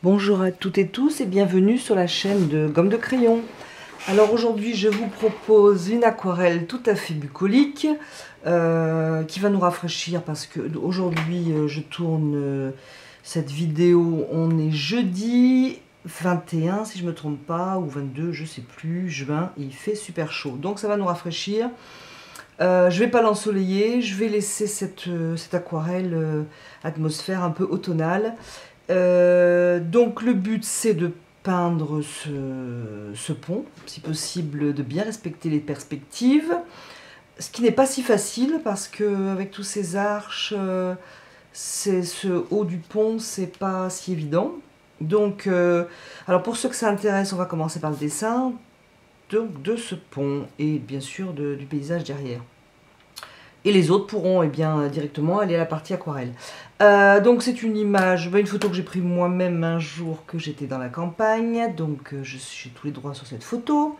Bonjour à toutes et tous et bienvenue sur la chaîne de Gomme de Crayon. Alors aujourd'hui je vous propose une aquarelle tout à fait bucolique qui va nous rafraîchir parce que aujourd'hui je tourne cette vidéo, on est jeudi 21 si je me trompe pas, ou 22, je sais plus, juin, et il fait super chaud. Donc ça va nous rafraîchir. Je vais pas l'ensoleiller, je vais laisser cette aquarelle atmosphère un peu automnale. Donc le but c'est de peindre ce pont, si possible de bien respecter les perspectives, ce qui n'est pas si facile parce que avec tous ces arches, ce haut du pont c'est pas si évident. Donc, alors pour ceux que ça intéresse, on va commencer par le dessin de ce pont et bien sûr du paysage derrière. Et les autres pourront directement aller à la partie aquarelle. Donc c'est une image, une photo que j'ai prise moi-même un jour que j'étais dans la campagne. Donc j'ai tous les droits sur cette photo.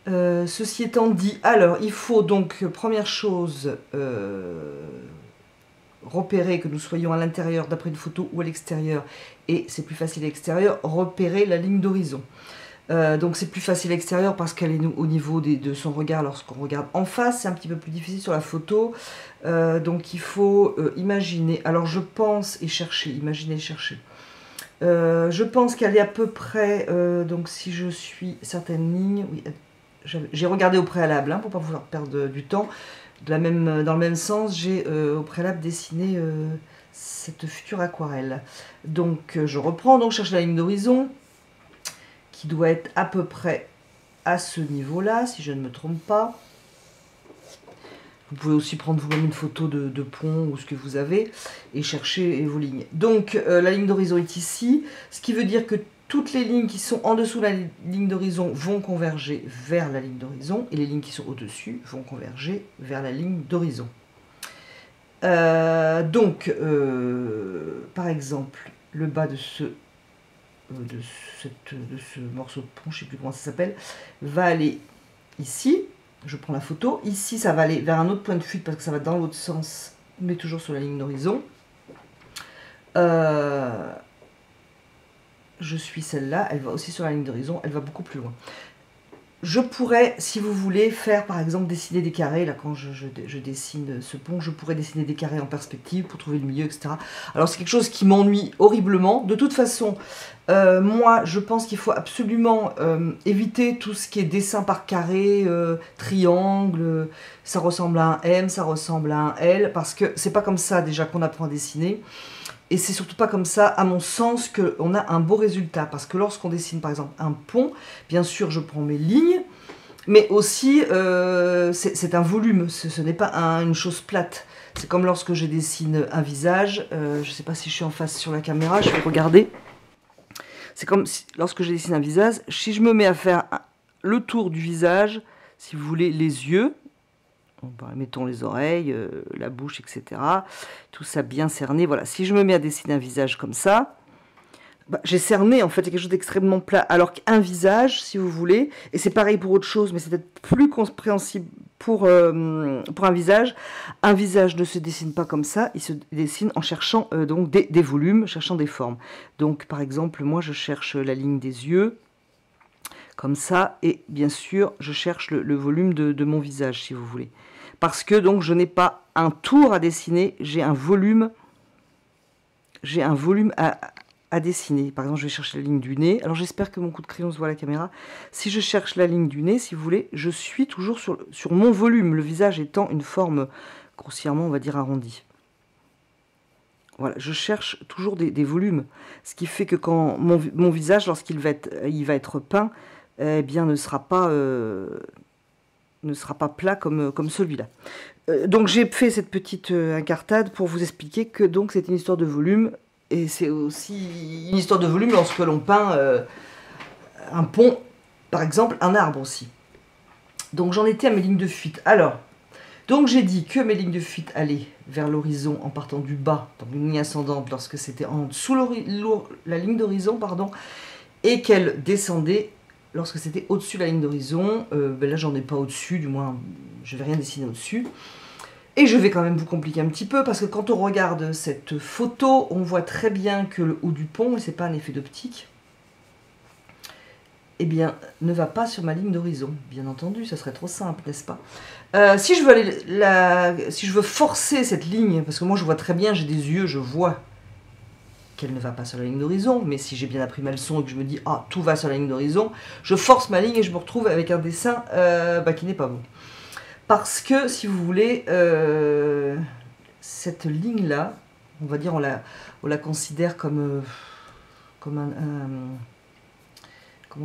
Ceci étant dit, alors il faut donc, première chose, repérer que nous soyons à l'intérieur d'après une photo ou à l'extérieur. Et c'est plus facile à l'extérieur, repérer la ligne d'horizon. Donc c'est plus facile à l'extérieur parce qu'elle est au niveau de son regard lorsqu'on regarde en face. C'est un petit peu plus difficile sur la photo. Donc il faut imaginer. Alors je pense et chercher, imaginer et chercher. Je pense qu'elle est à peu près, donc si je suis certaines lignes, oui, j'ai regardé au préalable pour ne pas vouloir perdre du temps. Dans le même sens, j'ai au préalable dessiné cette future aquarelle. Donc je reprends, donc je cherche la ligne d'horizon qui doit être à peu près à ce niveau-là, si je ne me trompe pas. Vous pouvez aussi prendre vous-même une photo de pont ou ce que vous avez et chercher vos lignes. Donc la ligne d'horizon est ici, ce qui veut dire que toutes les lignes qui sont en dessous de la ligne d'horizon vont converger vers la ligne d'horizon et les lignes qui sont au-dessus vont converger vers la ligne d'horizon. Donc, par exemple, le bas de ce morceau de pont, je ne sais plus comment ça s'appelle, va aller ici. Je prends la photo. Ici, ça va aller vers un autre point de fuite parce que ça va dans l'autre sens, mais toujours sur la ligne d'horizon. Je suis celle-là, elle va aussi sur la ligne d'horizon, elle va beaucoup plus loin. Je pourrais, si vous voulez, faire par exemple dessiner des carrés. Là, quand je dessine ce pont, je pourrais dessiner des carrés en perspective pour trouver le milieu, etc. Alors c'est quelque chose qui m'ennuie horriblement. De toute façon, moi, je pense qu'il faut absolument éviter tout ce qui est dessin par carré, triangle. Ça ressemble à un M, ça ressemble à un L, parce que c'est pas comme ça déjà qu'on apprend à dessiner. Et c'est surtout pas comme ça, à mon sens, qu'on a un beau résultat. Parce que lorsqu'on dessine, par exemple, un pont, bien sûr, je prends mes lignes, mais aussi, c'est un volume, ce n'est pas une chose plate. C'est comme lorsque je dessine un visage, je ne sais pas si je suis en face sur la caméra, je vais regarder. C'est comme lorsque je dessine un visage, si je me mets à faire le tour du visage, si vous voulez, les yeux, mettons les oreilles, la bouche, etc. Tout ça bien cerné. Voilà. Si je me mets à dessiner un visage comme ça, j'ai cerné en fait quelque chose d'extrêmement plat. Alors qu'un visage, si vous voulez, et c'est pareil pour autre chose, mais c'est peut-être plus compréhensible pour un visage ne se dessine pas comme ça, il se dessine en cherchant donc des volumes, cherchant des formes. Donc par exemple, moi je cherche la ligne des yeux, comme ça, et bien sûr, je cherche le volume de mon visage, si vous voulez. Parce que donc je n'ai pas un tour à dessiner, j'ai un volume à dessiner. Par exemple, je vais chercher la ligne du nez. Alors j'espère que mon coup de crayon se voit à la caméra. Si je cherche la ligne du nez, si vous voulez, je suis toujours sur mon volume, le visage étant une forme grossièrement, on va dire, arrondie. Voilà, je cherche toujours des volumes. Ce qui fait que quand mon visage, lorsqu'il va être peint, eh bien, ne sera pas plat comme celui-là. Donc j'ai fait cette petite incartade pour vous expliquer que donc c'est une histoire de volume, et c'est aussi une histoire de volume lorsque l'on peint un pont, par exemple un arbre aussi. Donc j'en étais à mes lignes de fuite. Alors, donc j'ai dit que mes lignes de fuite allaient vers l'horizon en partant du bas, donc une ligne ascendante lorsque c'était en dessous la ligne d'horizon, pardon, et qu'elles descendaient lorsque c'était au-dessus de la ligne d'horizon. Là, j'en ai pas au-dessus, du moins, je vais rien dessiner au-dessus. Et je vais quand même vous compliquer un petit peu, parce que quand on regarde cette photo, on voit très bien que le haut du pont, et c'est pas un effet d'optique, eh bien, ne va pas sur ma ligne d'horizon. Bien entendu, ça serait trop simple, n'est-ce pas? Si je veux forcer cette ligne, parce que moi je vois très bien, j'ai des yeux, je vois qu'elle ne va pas sur la ligne d'horizon, mais si j'ai bien appris ma leçon et que je me dis, ah, tout va sur la ligne d'horizon, je force ma ligne et je me retrouve avec un dessin qui n'est pas bon. Parce que, si vous voulez, cette ligne-là, on va dire, on la considère comme comment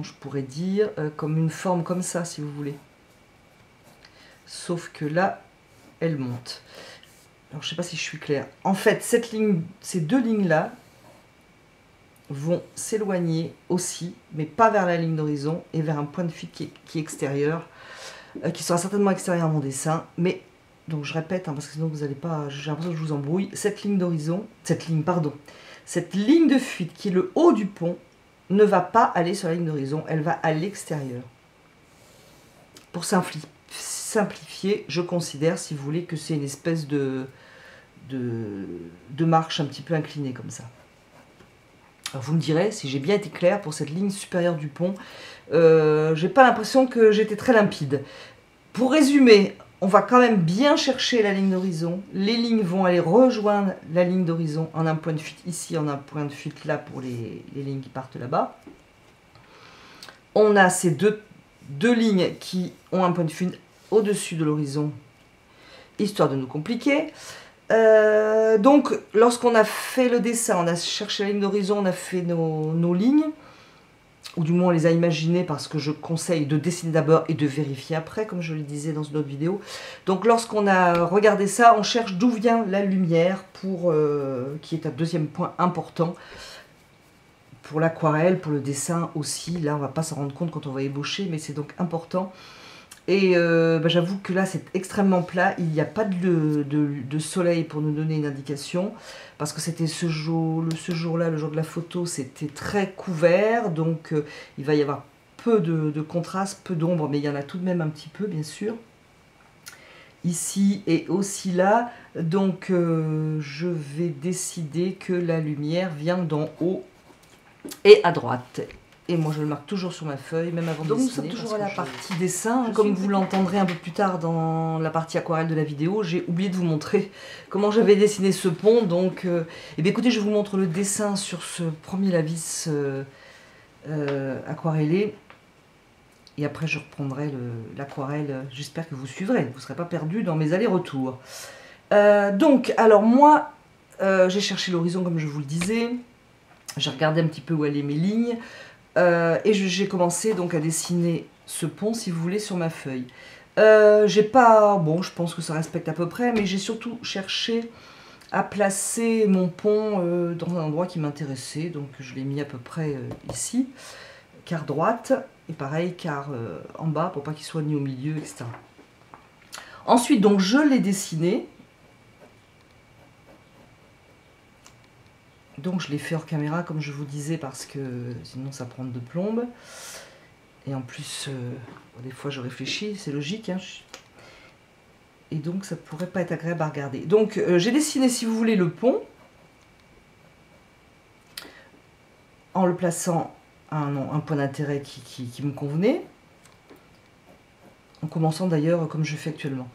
je pourrais dire, comme une forme comme ça, si vous voulez. Sauf que là, elle monte. Alors, je ne sais pas si je suis claire. En fait, ces deux lignes-là vont s'éloigner aussi, mais pas vers la ligne d'horizon, et vers un point de fuite qui est extérieur, qui sera certainement extérieur à mon dessin, mais, donc je répète, hein, parce que sinon vous n'allez pas, j'ai l'impression que je vous embrouille, cette ligne de fuite qui est le haut du pont, ne va pas aller sur la ligne d'horizon, elle va à l'extérieur. Pour simplifier, je considère, si vous voulez, que c'est une espèce de marche un petit peu inclinée comme ça. Alors vous me direz si j'ai bien été claire pour cette ligne supérieure du pont. J'ai pas l'impression que j'étais très limpide. Pour résumer, on va quand même bien chercher la ligne d'horizon. Les lignes vont aller rejoindre la ligne d'horizon en un point de fuite ici, en un point de fuite là pour les lignes qui partent là-bas. On a ces deux lignes qui ont un point de fuite au-dessus de l'horizon, histoire de nous compliquer. Donc, lorsqu'on a fait le dessin, on a cherché la ligne d'horizon, on a fait nos lignes, ou du moins on les a imaginées, parce que je conseille de dessiner d'abord et de vérifier après, comme je le disais dans une autre vidéo. Donc, lorsqu'on a regardé ça, on cherche d'où vient la lumière, qui est un deuxième point important pour l'aquarelle, pour le dessin aussi. Là, on ne va pas s'en rendre compte quand on va ébaucher, mais c'est donc important. Et j'avoue que là c'est extrêmement plat, il n'y a pas de soleil pour nous donner une indication, parce que c'était ce jour-là, le jour de la photo, c'était très couvert, donc il va y avoir peu de contraste, peu d'ombre, mais il y en a tout de même un petit peu bien sûr, ici et aussi là, donc je vais décider que la lumière vient d'en haut et à droite. Et moi je le marque toujours sur ma feuille, même avant de dessiner. Donc nous sommes toujours à la partie dessin, comme vous l'entendrez un peu plus tard dans la partie aquarelle de la vidéo. J'ai oublié de vous montrer comment j'avais dessiné ce pont, donc eh bien, écoutez, je vous montre le dessin sur ce premier lavis aquarellé. Et après je reprendrai l'aquarelle, j'espère que vous suivrez, vous ne serez pas perdus dans mes allers-retours. Donc, alors moi, j'ai cherché l'horizon comme je vous le disais, j'ai regardé un petit peu où allaient mes lignes, et j'ai commencé donc à dessiner ce pont, si vous voulez, sur ma feuille. J'ai pas... Bon, je pense que ça respecte à peu près, mais j'ai surtout cherché à placer mon pont dans un endroit qui m'intéressait. Donc je l'ai mis à peu près ici, quart droite, et pareil, quart en bas, pour pas qu'il soit ni au milieu, etc. Ensuite, donc je l'ai dessiné. Donc je l'ai fait hors caméra comme je vous disais, parce que sinon ça prend de plombe. Et en plus, des fois je réfléchis, c'est logique. Hein. Et donc ça pourrait pas être agréable à regarder. Donc j'ai dessiné, si vous voulez, le pont. En le plaçant à un point d'intérêt qui me convenait. En commençant d'ailleurs comme je fais actuellement.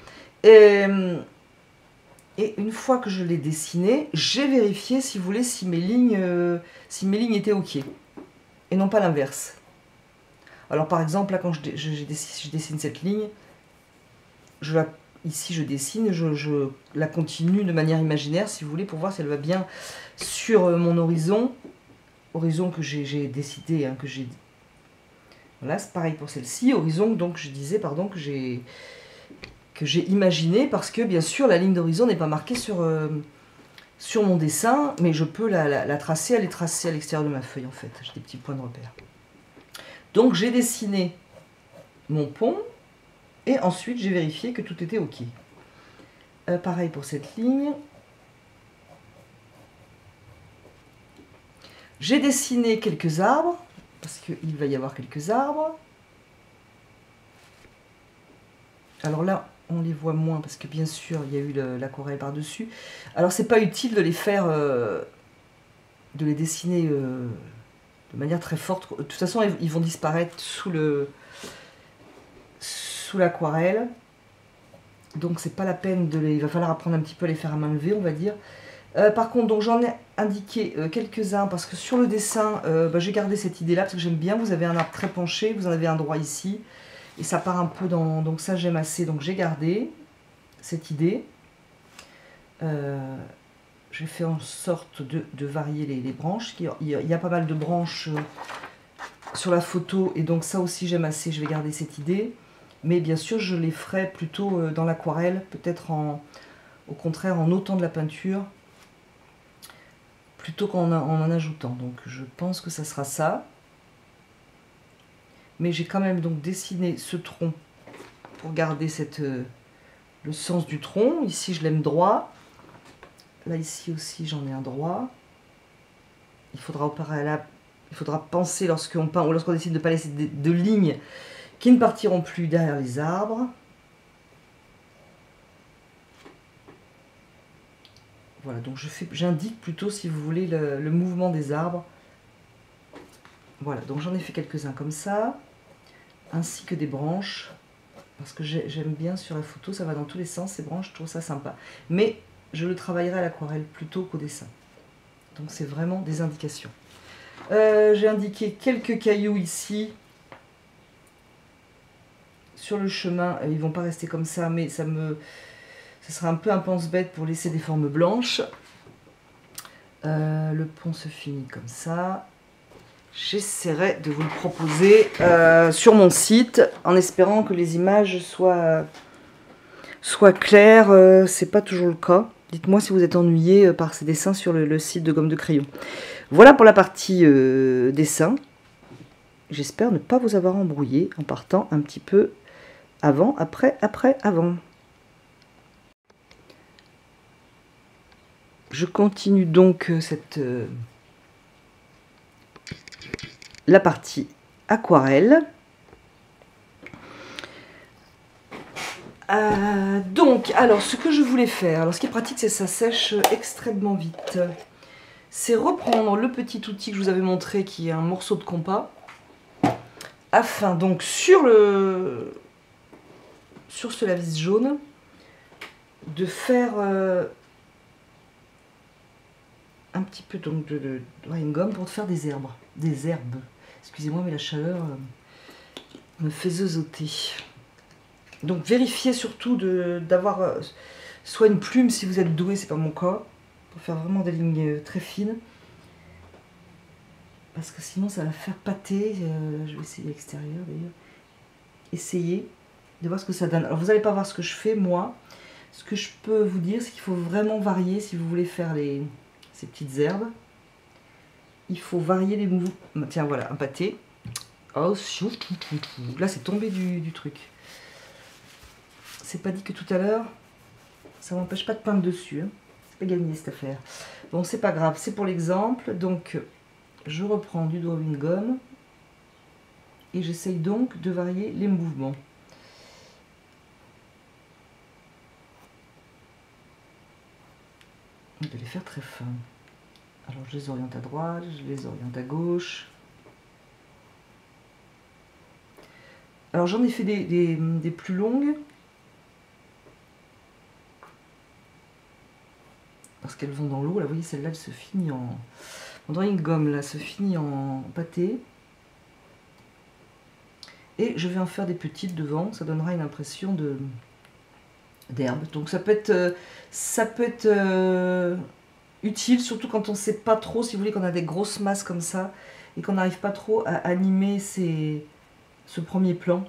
Et une fois que je l'ai dessiné, j'ai vérifié, si vous voulez, si mes lignes étaient OK. Et non pas l'inverse. Alors par exemple, là quand je dessine cette ligne, ici je dessine, je la continue de manière imaginaire, si vous voulez, pour voir si elle va bien sur mon horizon. Horizon que j'ai décidé, hein, Voilà, c'est pareil pour celle-ci. Horizon, donc je disais, pardon, que j'ai imaginé, parce que bien sûr la ligne d'horizon n'est pas marquée sur mon dessin, mais je peux la tracer, elle est tracée à l'extérieur de ma feuille en fait, j'ai des petits points de repère. Donc j'ai dessiné mon pont, et ensuite j'ai vérifié que tout était OK. Pareil pour cette ligne. J'ai dessiné quelques arbres, parce qu'il va y avoir quelques arbres. Alors là, on les voit moins parce que bien sûr il y a eu l'aquarelle par-dessus. Alors c'est pas utile de les faire, de les dessiner de manière très forte. De toute façon ils vont disparaître sous l'aquarelle. Donc c'est pas la peine de les... Il va falloir apprendre un petit peu à les faire à main levée, on va dire. Par contre, donc j'en ai indiqué quelques-uns parce que sur le dessin, j'ai gardé cette idée-là parce que j'aime bien. Vous avez un arbre très penché, vous en avez un droit ici. Et ça part un peu dans... Donc ça j'aime assez, donc j'ai gardé cette idée. J'ai fait en sorte de varier les branches. Il y a pas mal de branches sur la photo et donc ça aussi j'aime assez, je vais garder cette idée. Mais bien sûr je les ferai plutôt dans l'aquarelle, peut-être au contraire en ôtant de la peinture plutôt qu'en en ajoutant. Donc je pense que ça sera ça. Mais j'ai quand même donc dessiné ce tronc pour garder le sens du tronc. Ici je l'aime droit. Là ici aussi j'en ai un droit. Il faudra penser lorsqu'on peint ou lorsqu'on décide de ne pas laisser de lignes qui ne partiront plus derrière les arbres. Voilà, donc j'indique plutôt, si vous voulez, le mouvement des arbres. Voilà, donc j'en ai fait quelques-uns comme ça, ainsi que des branches, parce que j'aime bien sur la photo, ça va dans tous les sens, ces branches, je trouve ça sympa. Mais je le travaillerai à l'aquarelle plutôt qu'au dessin. Donc c'est vraiment des indications. J'ai indiqué quelques cailloux ici, sur le chemin, ils vont pas rester comme ça, mais ça sera un peu un pense-bête pour laisser des formes blanches. Le pont se finit comme ça. J'essaierai de vous le proposer sur mon site, en espérant que les images soient claires. C'est pas toujours le cas. Dites-moi si vous êtes ennuyé par ces dessins sur le site de Gomme de Crayon. Voilà pour la partie dessin. J'espère ne pas vous avoir embrouillé en partant un petit peu avant, après, avant. Je continue donc la partie aquarelle. Donc, alors, ce que je voulais faire, alors ce qui est pratique, c'est que ça sèche extrêmement vite. C'est reprendre le petit outil que je vous avais montré, qui est un morceau de compas, afin donc sur ce lavis jaune, de faire un petit peu donc de drying gum pour faire des herbes. Excusez-moi, mais la chaleur me fait zeuzoter. Donc vérifiez surtout d'avoir soit une plume si vous êtes doué, c'est pas mon cas, pour faire vraiment des lignes très fines. Parce que sinon ça va faire pâter. Je vais essayer l'extérieur d'ailleurs. Essayez de voir ce que ça donne. Alors vous n'allez pas voir ce que je fais moi. Ce que je peux vous dire, c'est qu'il faut vraiment varier si vous voulez faire ces petites herbes. Il faut varier les mouvements. Tiens voilà, un pâté. Oh, là c'est tombé du truc. C'est pas dit que tout à l'heure, ça m'empêche pas de peindre dessus. Hein. C'est pas gagné cette affaire. Bon, c'est pas grave, c'est pour l'exemple. Donc, je reprends du drawing gum et j'essaye donc de varier les mouvements. De les faire très fins. Alors, je les oriente à droite, je les oriente à gauche. Alors, j'en ai fait des plus longues. Parce qu'elles vont dans l'eau. Là, vous voyez, celle-là, elle se finit en... Mon drawing gum, là, se finit en pâté. Et je vais en faire des petites devant. Ça donnera une impression d'herbe. Donc, ça peut être utile, surtout quand on ne sait pas trop, si vous voulez, qu'on a des grosses masses comme ça, et qu'on n'arrive pas trop à animer ce premier plan.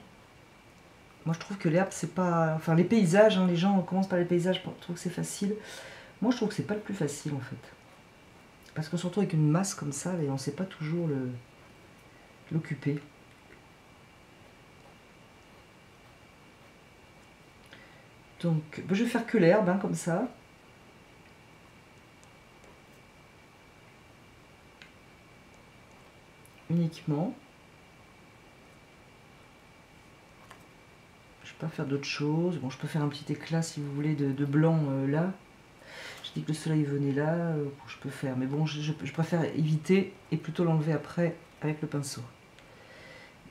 Moi, je trouve que l'herbe, c'est pas... Enfin, les paysages, hein, les gens commencent par les paysages pour trouver que c'est facile. Moi, je trouve que c'est pas le plus facile, en fait. Parce qu'on se retrouve avec une masse comme ça, et on ne sait pas toujours l'occuper. Donc, je vais faire que l'herbe, hein, comme ça. Uniquement. Je peux pas faire d'autre chose. Bon, je peux faire un petit éclat si vous voulez de blanc là. Je dis que le soleil venait là, je peux faire. Mais bon, je préfère éviter et plutôt l'enlever après avec le pinceau.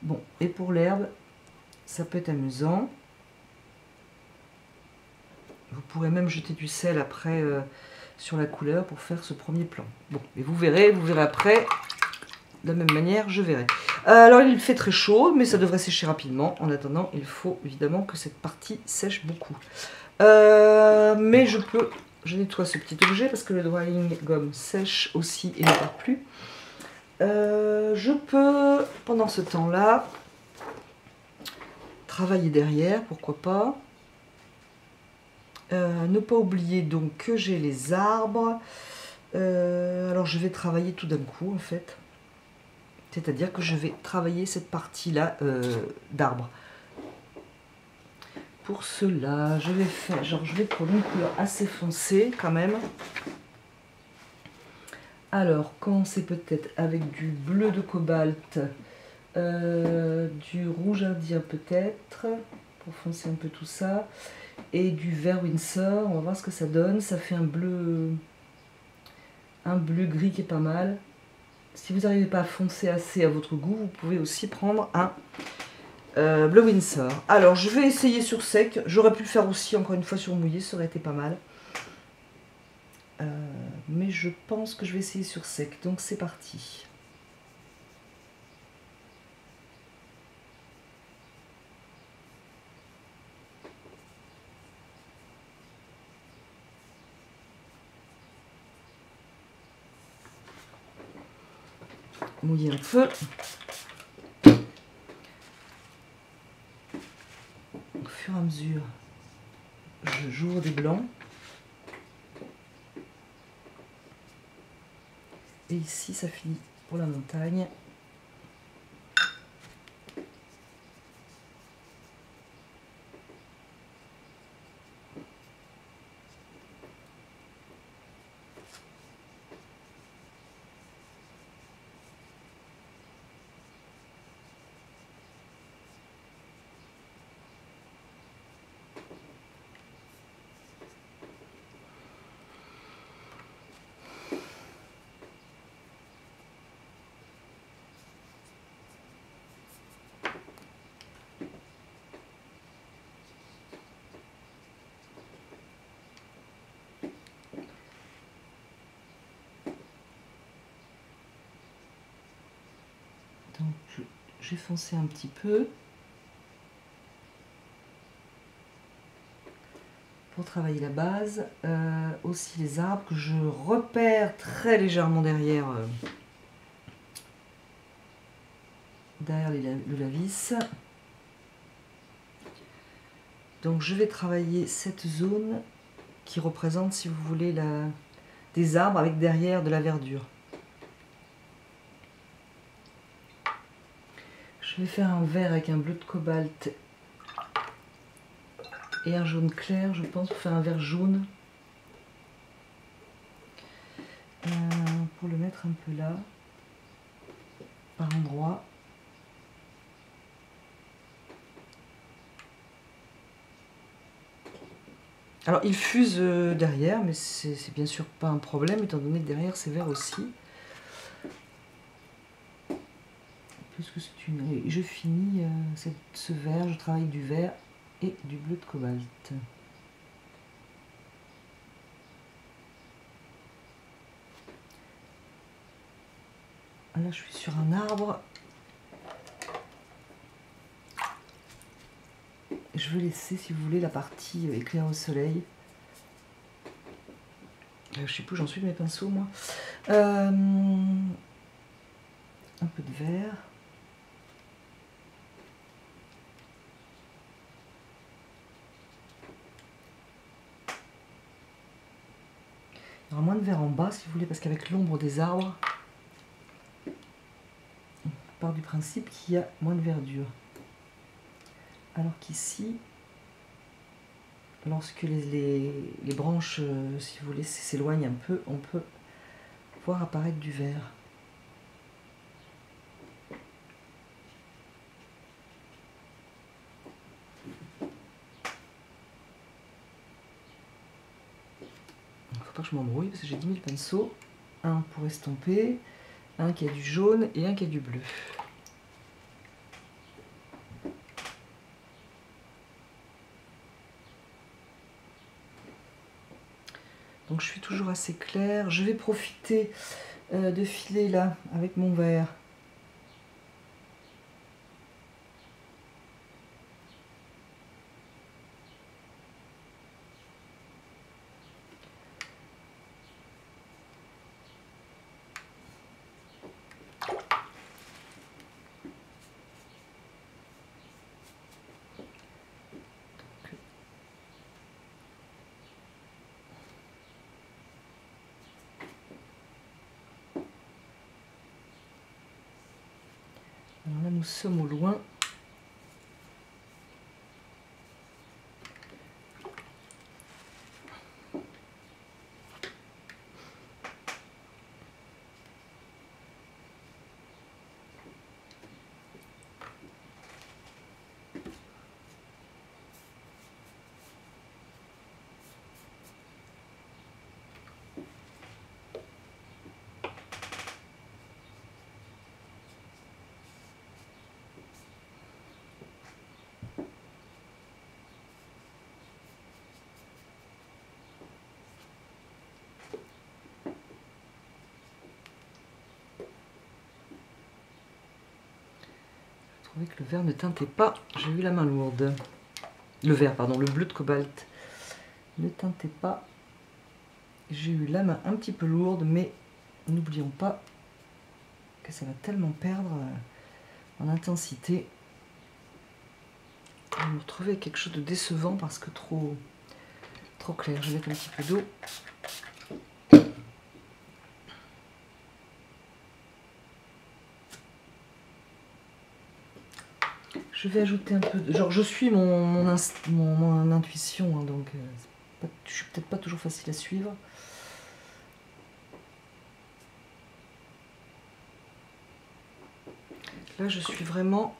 Bon, et pour l'herbe, ça peut être amusant. Vous pourrez même jeter du sel après sur la couleur pour faire ce premier plan. Bon, et vous verrez après, de la même manière, je verrai. Alors, il fait très chaud, mais ça devrait sécher rapidement. En attendant, il faut évidemment que cette partie sèche beaucoup. Mais je nettoie ce petit objet parce que le drying gum sèche aussi et ne part plus. Je peux, pendant ce temps-là, travailler derrière, pourquoi pas. Ne pas oublier donc que j'ai les arbres. Alors je vais travailler tout d'un coup en fait. C'est-à-dire que je vais travailler cette partie-là d'arbre. Pour cela, je vais prendre une couleur assez foncée quand même. Alors, commencer peut-être avec du bleu de cobalt, du rouge indien peut-être, pour foncer un peu tout ça, et du vert Winsor. On va voir ce que ça donne. Ça fait un bleu gris qui est pas mal. Si vous n'arrivez pas à foncer assez à votre goût, vous pouvez aussi prendre un bleu Winsor. Alors, je vais essayer sur sec. J'aurais pu le faire aussi, encore une fois, sur mouillé, ça aurait été pas mal. Mais je pense que je vais essayer sur sec. Donc, c'est parti. Mouiller un peu. Au fur et à mesure, j'ouvre des blancs. Et ici, ça finit pour la montagne. Donc, j'ai foncé un petit peu pour travailler la base. Aussi les arbres que je repère très légèrement derrière, le lavis. Donc, je vais travailler cette zone qui représente, si vous voulez, des arbres avec derrière de la verdure. Je vais faire un vert avec un bleu de cobalt et un jaune clair, je pense, pour faire un vert jaune. Pour le mettre un peu là, par endroit. Alors il fuse derrière, mais c'est bien sûr pas un problème, étant donné que derrière c'est vert aussi. Puisque c'est une... Je finis ce vert, je travaille du vert et du bleu de cobalt. Là je suis sur un arbre. Je vais laisser, si vous voulez, la partie éclair au soleil. Je ne sais plus où j'en suis de mes pinceaux, moi. Un peu de vert. Il y aura moins de vert en bas, si vous voulez, parce qu'avec l'ombre des arbres, on part du principe qu'il y a moins de verdure. Alors qu'ici, lorsque les branches, si vous voulez, s'éloignent un peu, on peut voir apparaître du vert. pas que je m'embrouille parce que j'ai 10 000 pinceaux. Un pour estomper, un qui a du jaune et un qui a du bleu. Donc je suis toujours assez claire. Je vais profiter de filer là avec mon verre. Alors là, nous sommes au loin. Je trouvais que le vert ne teintait pas. J'ai eu la main lourde. Le vert, pardon, le bleu de cobalt ne teintait pas. J'ai eu la main un petit peu lourde, mais n'oublions pas que ça va tellement perdre en intensité. On va me retrouver quelque chose de décevant parce que trop clair. Je vais mettre un petit peu d'eau. Je vais ajouter un peu de... Genre, je suis mon intuition, hein, donc je suis peut-être pas toujours facile à suivre. Là, je suis vraiment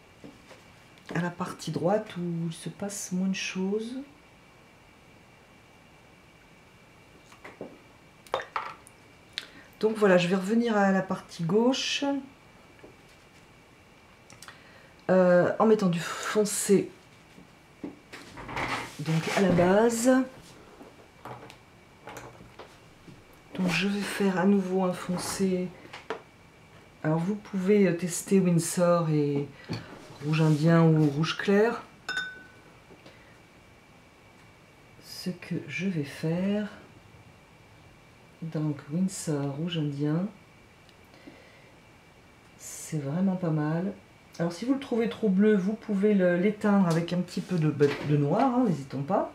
à la partie droite où il se passe moins de choses. Donc voilà, je vais revenir à la partie gauche en mettant du foncé donc à la base. Donc je vais faire à nouveau un foncé. Alors vous pouvez tester Winsor et rouge indien ou rouge clair. Ce que je vais faire, donc Winsor rouge indien, c'est vraiment pas mal. Alors si vous le trouvez trop bleu, vous pouvez l'éteindre avec un petit peu de noir, hein, n'hésitons pas.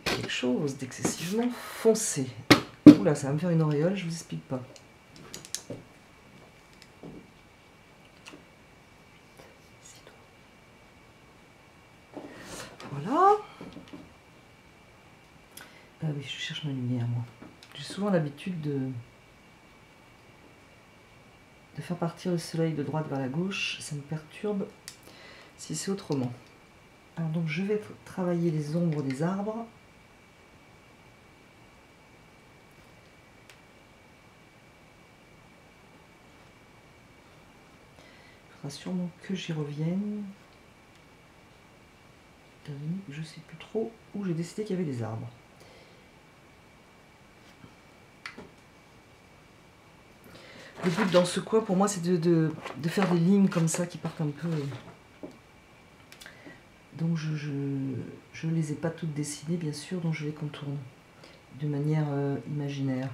Quelque chose d'excessivement foncé. Oula, ça va me faire une auréole, je vous explique pas. Voilà. Ah oui, je cherche ma lumière, moi. J'ai souvent l'habitude de faire partir le soleil de droite vers la gauche. Ça me perturbe si c'est autrement. Alors donc je vais travailler les ombres des arbres. Il faudra sûrement que j'y revienne. Je sais plus trop où j'ai décidé qu'il y avait des arbres. Le but dans ce coin pour moi c'est de faire des lignes comme ça qui partent un peu. Donc je les ai pas toutes dessinées bien sûr, donc je les contourne de manière imaginaire.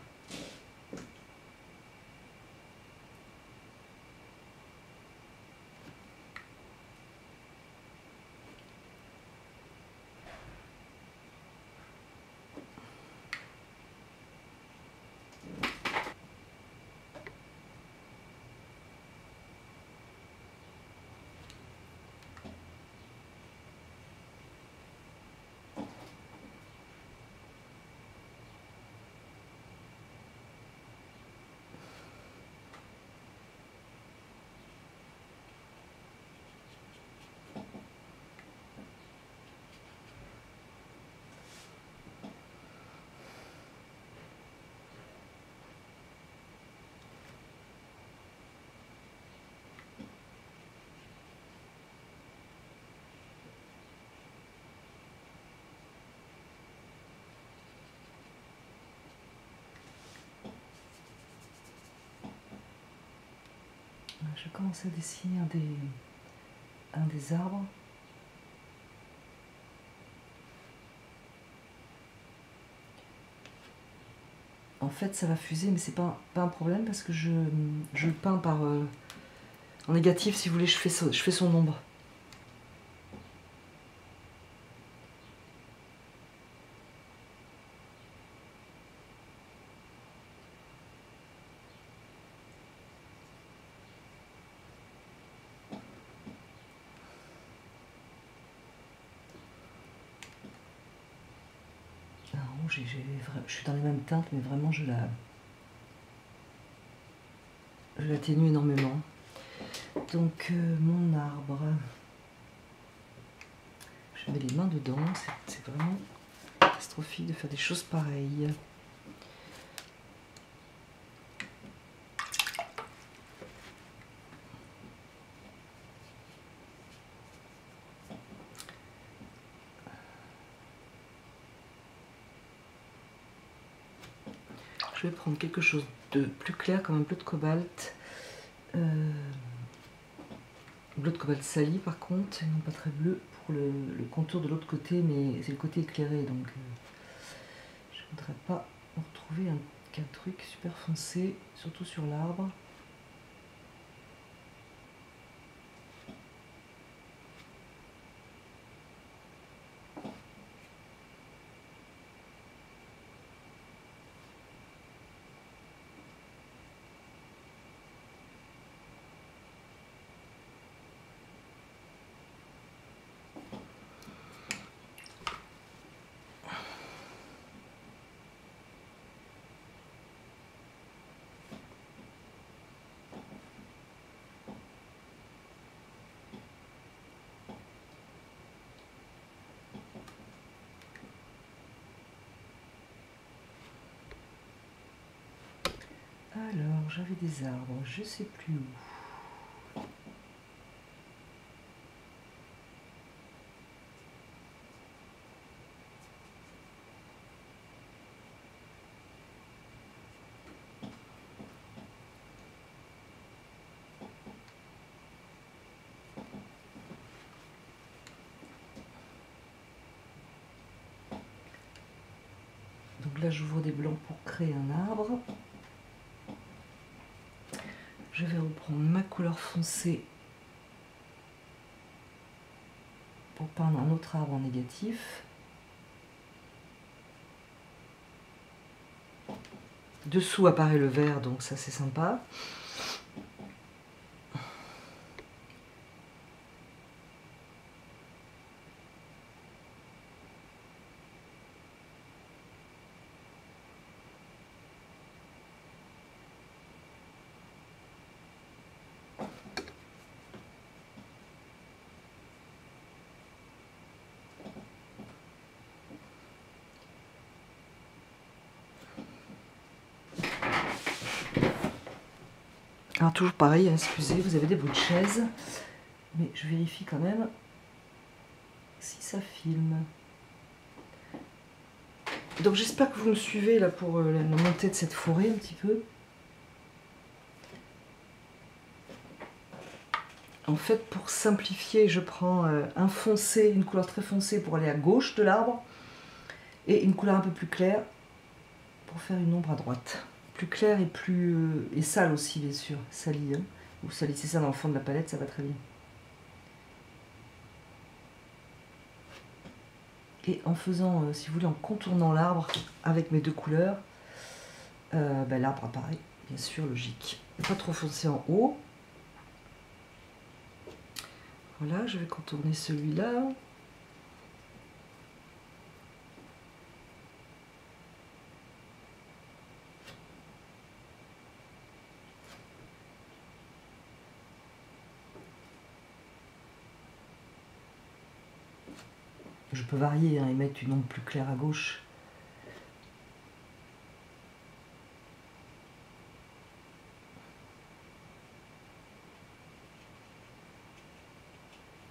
je vais commencer à dessiner un des arbres. En fait, ça va fuser, mais c'est pas un problème parce que je le peins par en négatif, si vous voulez, je fais son ombre. Je suis dans les mêmes teintes, mais vraiment je l'atténue énormément. Donc mon arbre, je mets les mains dedans, c'est vraiment catastrophique de faire des choses pareilles. Je vais prendre quelque chose de plus clair comme un bleu de cobalt. Bleu de cobalt sali par contre, et non pas très bleu pour le contour de l'autre côté, mais c'est le côté éclairé, donc je ne voudrais pas retrouver qu'un truc super foncé, surtout sur l'arbre. Alors, j'avais des arbres, je sais plus où. Donc là, j'ouvre des blancs pour créer un arbre. Je vais reprendre ma couleur foncée pour peindre un autre arbre en négatif. Dessous apparaît le vert, donc ça c'est sympa. Alors toujours pareil, excusez, vous avez des bouts de chaise, mais je vérifie quand même si ça filme. Donc j'espère que vous me suivez là pour la montée de cette forêt un petit peu. En fait, pour simplifier, je prends un foncé, une couleur très foncée pour aller à gauche de l'arbre, et une couleur un peu plus claire pour faire une ombre à droite. Plus claire et plus et sale aussi, bien sûr, salie. Hein. Vous salissez ça dans le fond de la palette, ça va très bien. Et en faisant, si vous voulez, en contournant l'arbre avec mes deux couleurs, l'arbre apparaît, bien sûr, logique. Pas trop foncé en haut. Voilà, je vais contourner celui-là. Je peux varier hein, et mettre une ombre plus claire à gauche.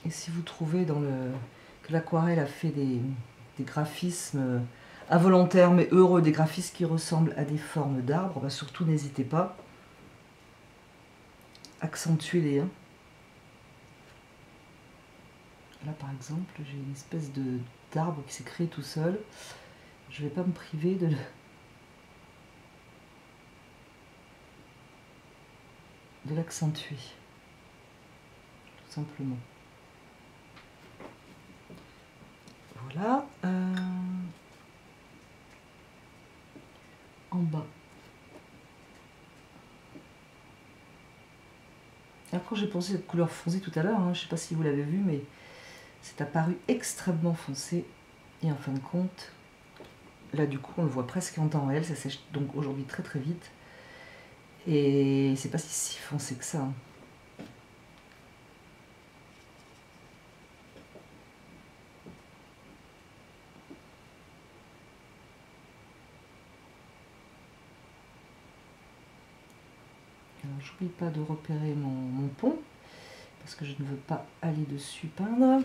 Et si vous trouvez que l'aquarelle a fait des graphismes involontaires mais heureux, des graphismes qui ressemblent à des formes d'arbres, surtout n'hésitez pas. accentuez-les. Hein. Là par exemple, j'ai une espèce d'arbre qui s'est créé tout seul. Je ne vais pas me priver de l'accentuer. Tout simplement. Voilà. En bas. Après j'ai pensé à cette couleur foncée tout à l'heure, hein. Je ne sais pas si vous l'avez vu, mais c'est apparu extrêmement foncé. Et en fin de compte, là du coup on le voit presque en temps réel, ça sèche donc aujourd'hui très très vite. Et c'est pas si foncé que ça. Hein. J'oublie pas de repérer mon pont, parce que je ne veux pas aller dessus peindre.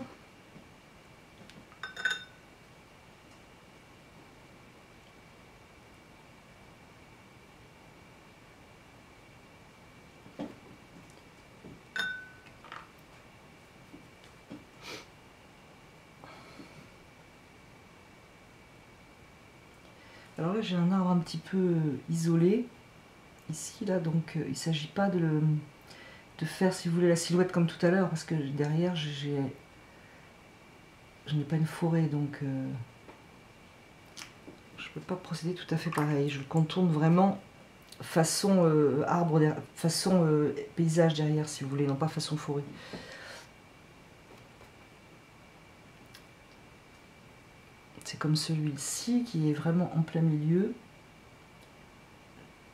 Alors là j'ai un arbre un petit peu isolé, ici là, donc il ne s'agit pas de faire, si vous voulez, la silhouette comme tout à l'heure, parce que derrière je n'ai pas une forêt, donc je ne peux pas procéder tout à fait pareil. Je le contourne vraiment façon arbre, façon paysage derrière, si vous voulez, non pas façon forêt. C'est comme celui-ci qui est vraiment en plein milieu.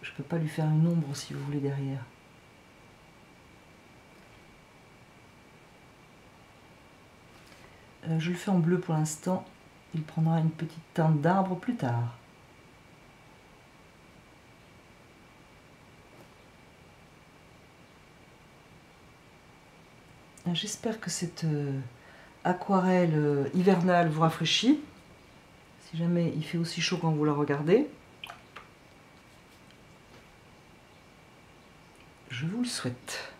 Je ne peux pas lui faire une ombre, si vous voulez, derrière. Je le fais en bleu pour l'instant. Il prendra une petite teinte d'arbre plus tard. J'espère que cette aquarelle hivernale vous rafraîchit. Si jamais il fait aussi chaud quand vous la regardez. Je vous le souhaite.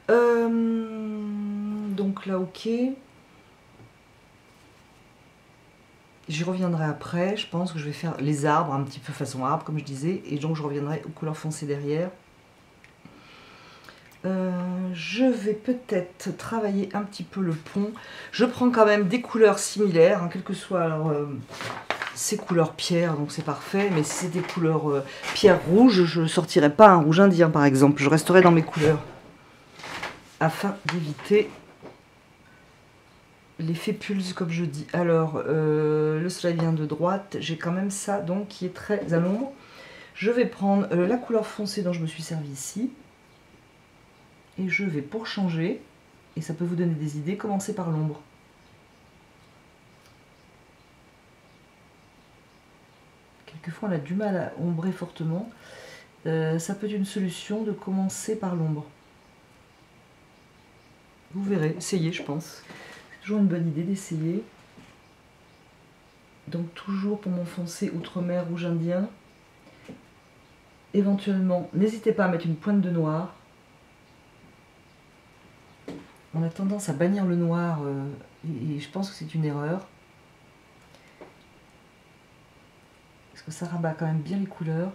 Donc là, ok. J'y reviendrai après. Je pense que je vais faire les arbres, un petit peu façon arbre, comme je disais. Et donc, je reviendrai aux couleurs foncées derrière. Je vais peut-être travailler un petit peu le pont. Je prends quand même des couleurs similaires, hein, quelles que soient alors, ces couleurs pierre, donc c'est parfait. Mais si c'est des couleurs pierre rouge, je ne sortirai pas un rouge indien par exemple. Je resterai dans mes couleurs afin d'éviter l'effet pulse, comme je dis. Alors, le soleil vient de droite. J'ai quand même ça donc qui est très à l'ombre. Je vais prendre la couleur foncée dont je me suis servi ici. Et je vais, pour changer, et ça peut vous donner des idées, commencer par l'ombre. Quelquefois on a du mal à ombrer fortement. Ça peut être une solution de commencer par l'ombre. Vous verrez, essayez je pense. C'est toujours une bonne idée d'essayer. Donc toujours pour mon foncé outre-mer rouge indien. Éventuellement, n'hésitez pas à mettre une pointe de noir. On a tendance à bannir le noir et je pense que c'est une erreur. Parce que ça rabat quand même bien les couleurs.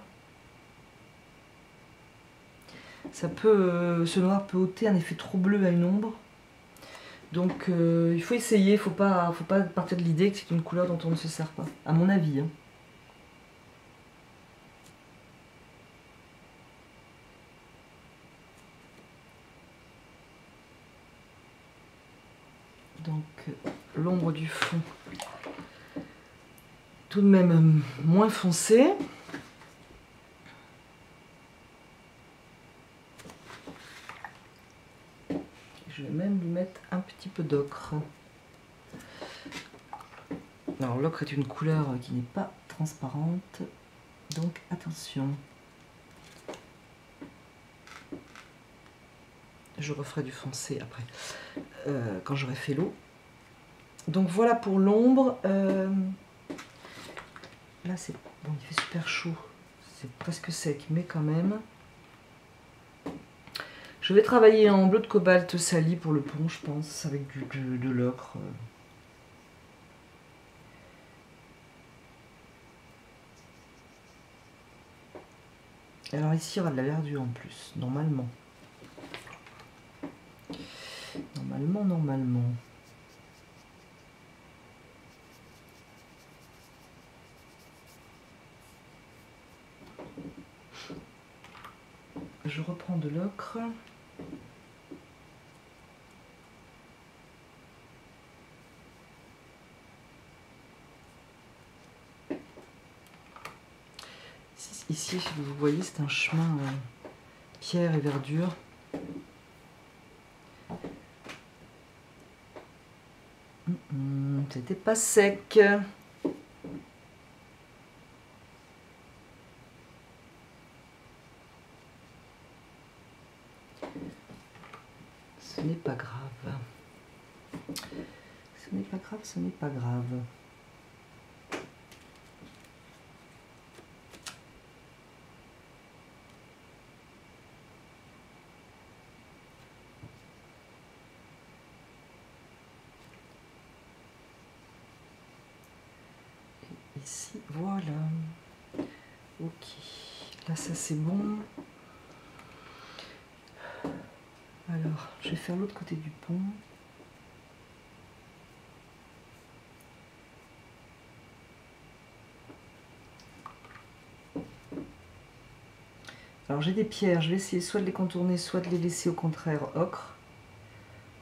Ça peut, ce noir peut ôter un effet trop bleu à une ombre. Donc il faut essayer, faut pas partir de l'idée que c'est une couleur dont on ne se sert pas, à mon avis. Hein. Donc l'ombre du fond, tout de même moins foncé. Je vais même lui mettre un petit peu d'ocre. Alors l'ocre est une couleur qui n'est pas transparente, donc attention. Je referai du foncé après, quand j'aurai fait l'eau. Donc voilà pour l'ombre. Là c'est bon, il fait super chaud, c'est presque sec, mais quand même. Je vais travailler en bleu de cobalt sali pour le pont, je pense, avec de l'ocre. Alors ici, il y aura de la verdure en plus, normalement. Normalement. Je reprends de l'ocre. Ici, vous voyez, c'est un chemin pierre et verdure. C'était pas sec. Ce n'est pas grave. Ce n'est pas grave, ce n'est pas grave. Ici, voilà. Ok, là ça c'est bon. Alors, je vais faire l'autre côté du pont. Alors j'ai des pierres, je vais essayer soit de les contourner, soit de les laisser au contraire ocre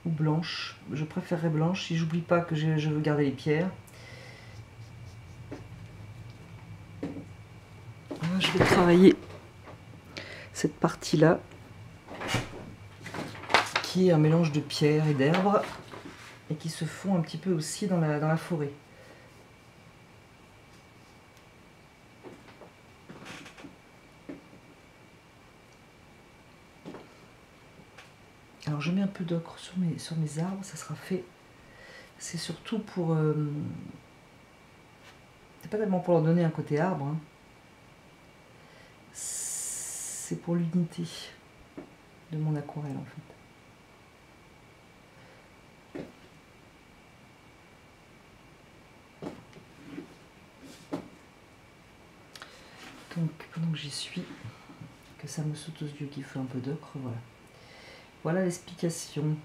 ou blanche. Je préférerais blanche si j'oublie pas que je veux garder les pierres. Alors, je vais travailler cette partie-là, qui est un mélange de pierres et d'herbes, et qui se fond un petit peu aussi dans la forêt. Alors je mets un peu d'ocre sur mes arbres, ça sera fait. C'est surtout pour... c'est pas tellement pour leur donner un côté arbre, hein. C'est pour l'unité de mon aquarelle en fait. Donc pendant que j'y suis, que ça me saute aux yeux qu'il faut un peu d'ocre, voilà. Voilà l'explication.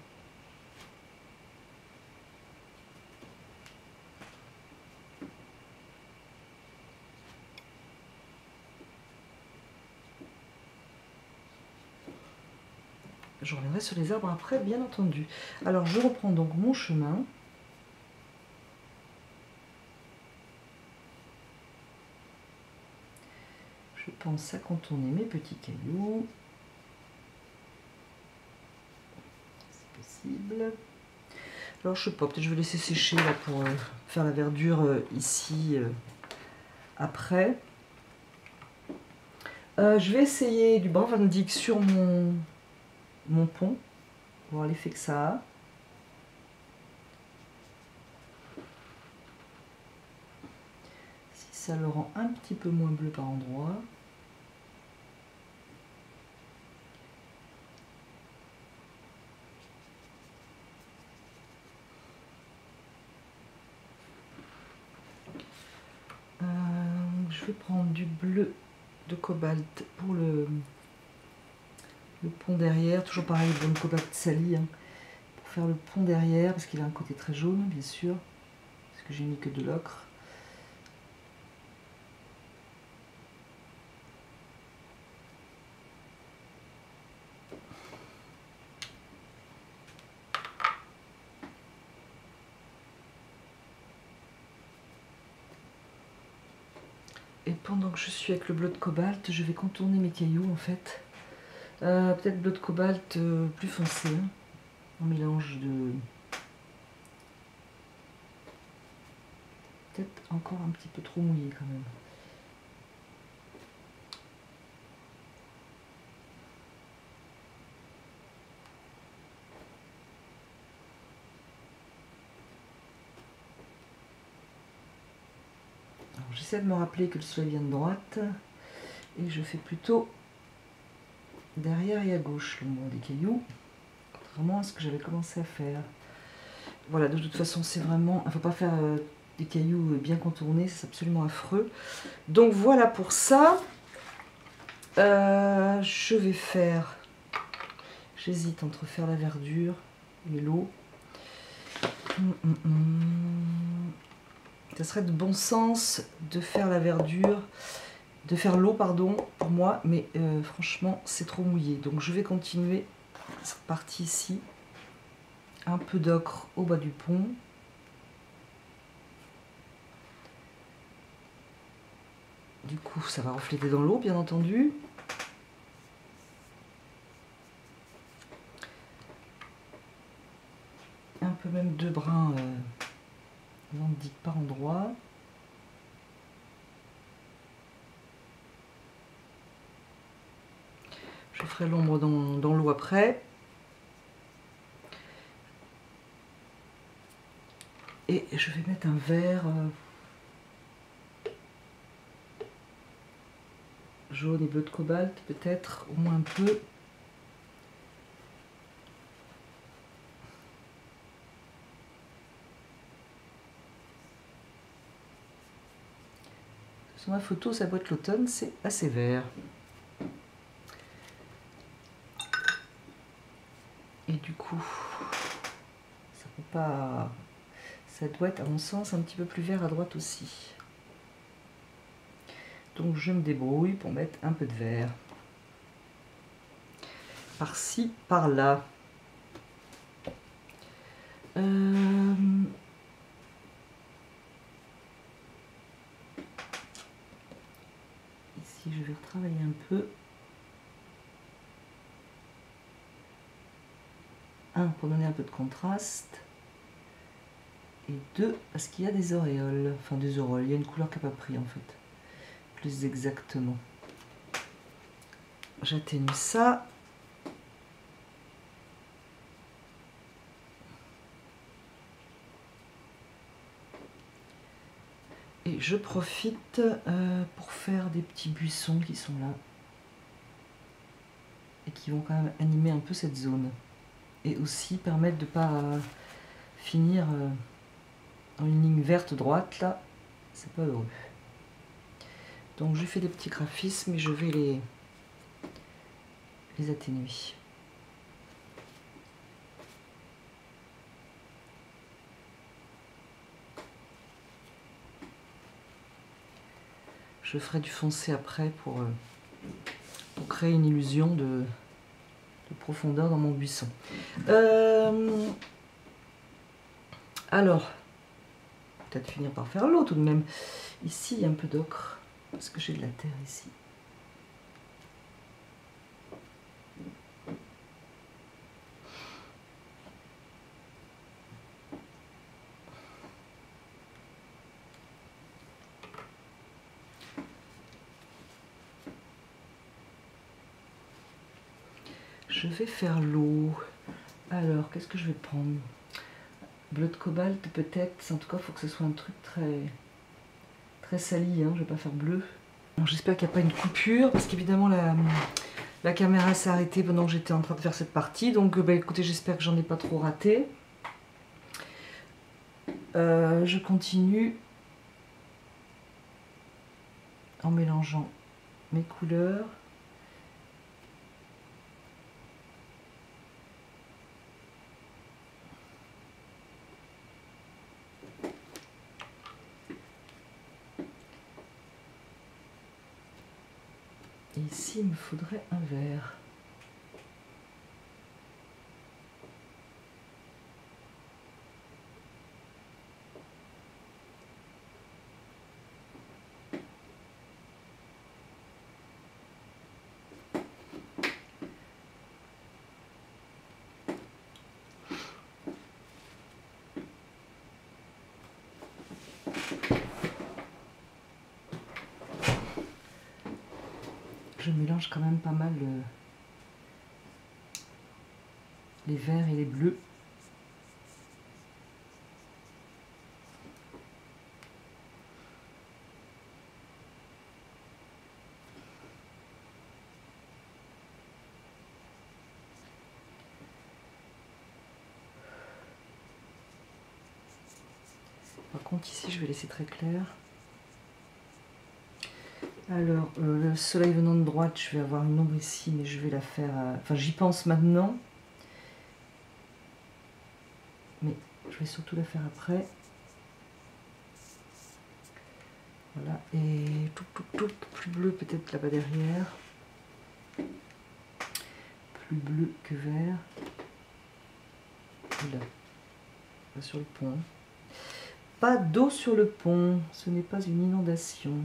Je reviendrai sur les arbres après, bien entendu. Alors je reprends donc mon chemin. Je pense à contourner mes petits cailloux. C'est possible. Alors je sais pas, peut-être je vais laisser sécher là pour faire la verdure ici après. Je vais essayer du Brave Van Dyck sur mon pont, voir l'effet que ça a. Si ça le rend un petit peu moins bleu par endroit. Je vais prendre du bleu de cobalt pour le pont derrière, toujours pareil, bleu de cobalt sali, hein, pour faire le pont derrière, parce qu'il a un côté très jaune, bien sûr, parce que j'ai mis que de l'ocre. Et pendant que je suis avec le bleu de cobalt, je vais contourner mes cailloux en fait. Peut-être bleu de cobalt plus foncé, hein, un mélange de... Peut-être encore un petit peu trop mouillé quand même. J'essaie de me rappeler que le soleil vient de droite et je fais plutôt derrière et à gauche l'ombre des cailloux, contrairement à ce que j'avais commencé à faire. Voilà, de toute façon, c'est vraiment... Il ne faut pas faire des cailloux bien contournés, c'est absolument affreux. Donc voilà pour ça. Je vais faire... J'hésite entre faire la verdure et l'eau. Ça serait de bon sens de faire la verdure, de faire l'eau, pardon, pour moi, mais franchement, c'est trop mouillé. Donc je vais continuer cette partie ici. Un peu d'ocre au bas du pont. Du coup, ça va refléter dans l'eau, bien entendu. Un peu même de brun dit par endroit. Je ferai l'ombre dans l'eau après. Et je vais mettre un vert jaune et bleu de cobalt, peut-être, au moins un peu. De toute façon, ma photo, ça boîte l'automne, c'est assez vert. Et du coup, ça peut pas... Ça doit être, à mon sens, un petit peu plus vert à droite aussi. Donc je me débrouille pour mettre un peu de vert. Par-ci, par-là. Ici, je vais retravailler un peu. 1, pour donner un peu de contraste. Et 2, parce qu'il y a des auréoles. Enfin, des auréoles. Il y a une couleur qui n'a pas pris, en fait. Plus exactement. J'atténue ça. Et je profite pour faire des petits buissons qui sont là. Et qui vont quand même animer un peu cette zone. Et aussi permettre de ne pas finir en une ligne verte droite, là. C'est pas heureux. Donc je fais des petits graphismes et je vais les atténuer. Je ferai du foncé après pour créer une illusion de profondeur dans mon buisson. Alors, peut-être finir par faire l'eau tout de même. Ici, il y a un peu d'ocre, parce que j'ai de la terre ici. Je vais faire l'eau. Alors, qu'est-ce que je vais prendre? Bleu de cobalt peut-être. En tout cas, il faut que ce soit un truc très sali. Hein. Je ne vais pas faire bleu. Bon, j'espère qu'il n'y a pas une coupure, parce qu'évidemment, la caméra s'est arrêtée pendant que j'étais en train de faire cette partie. Donc, bah, écoutez, j'espère que j'en ai pas trop raté. Je continue en mélangeant mes couleurs. Et ici, il me faudrait un vert. Je mélange quand même pas mal les verts et les bleus. contre ici je vais laisser très clair. Alors le soleil venant de droite, je vais avoir une ombre ici, mais je vais la faire, enfin j'y pense maintenant, mais je vais surtout la faire après. Voilà, et tout plus bleu peut-être là-bas derrière, plus bleu que vert. Là, sur le pont. Pas d'eau sur le pont, ce n'est pas une inondation.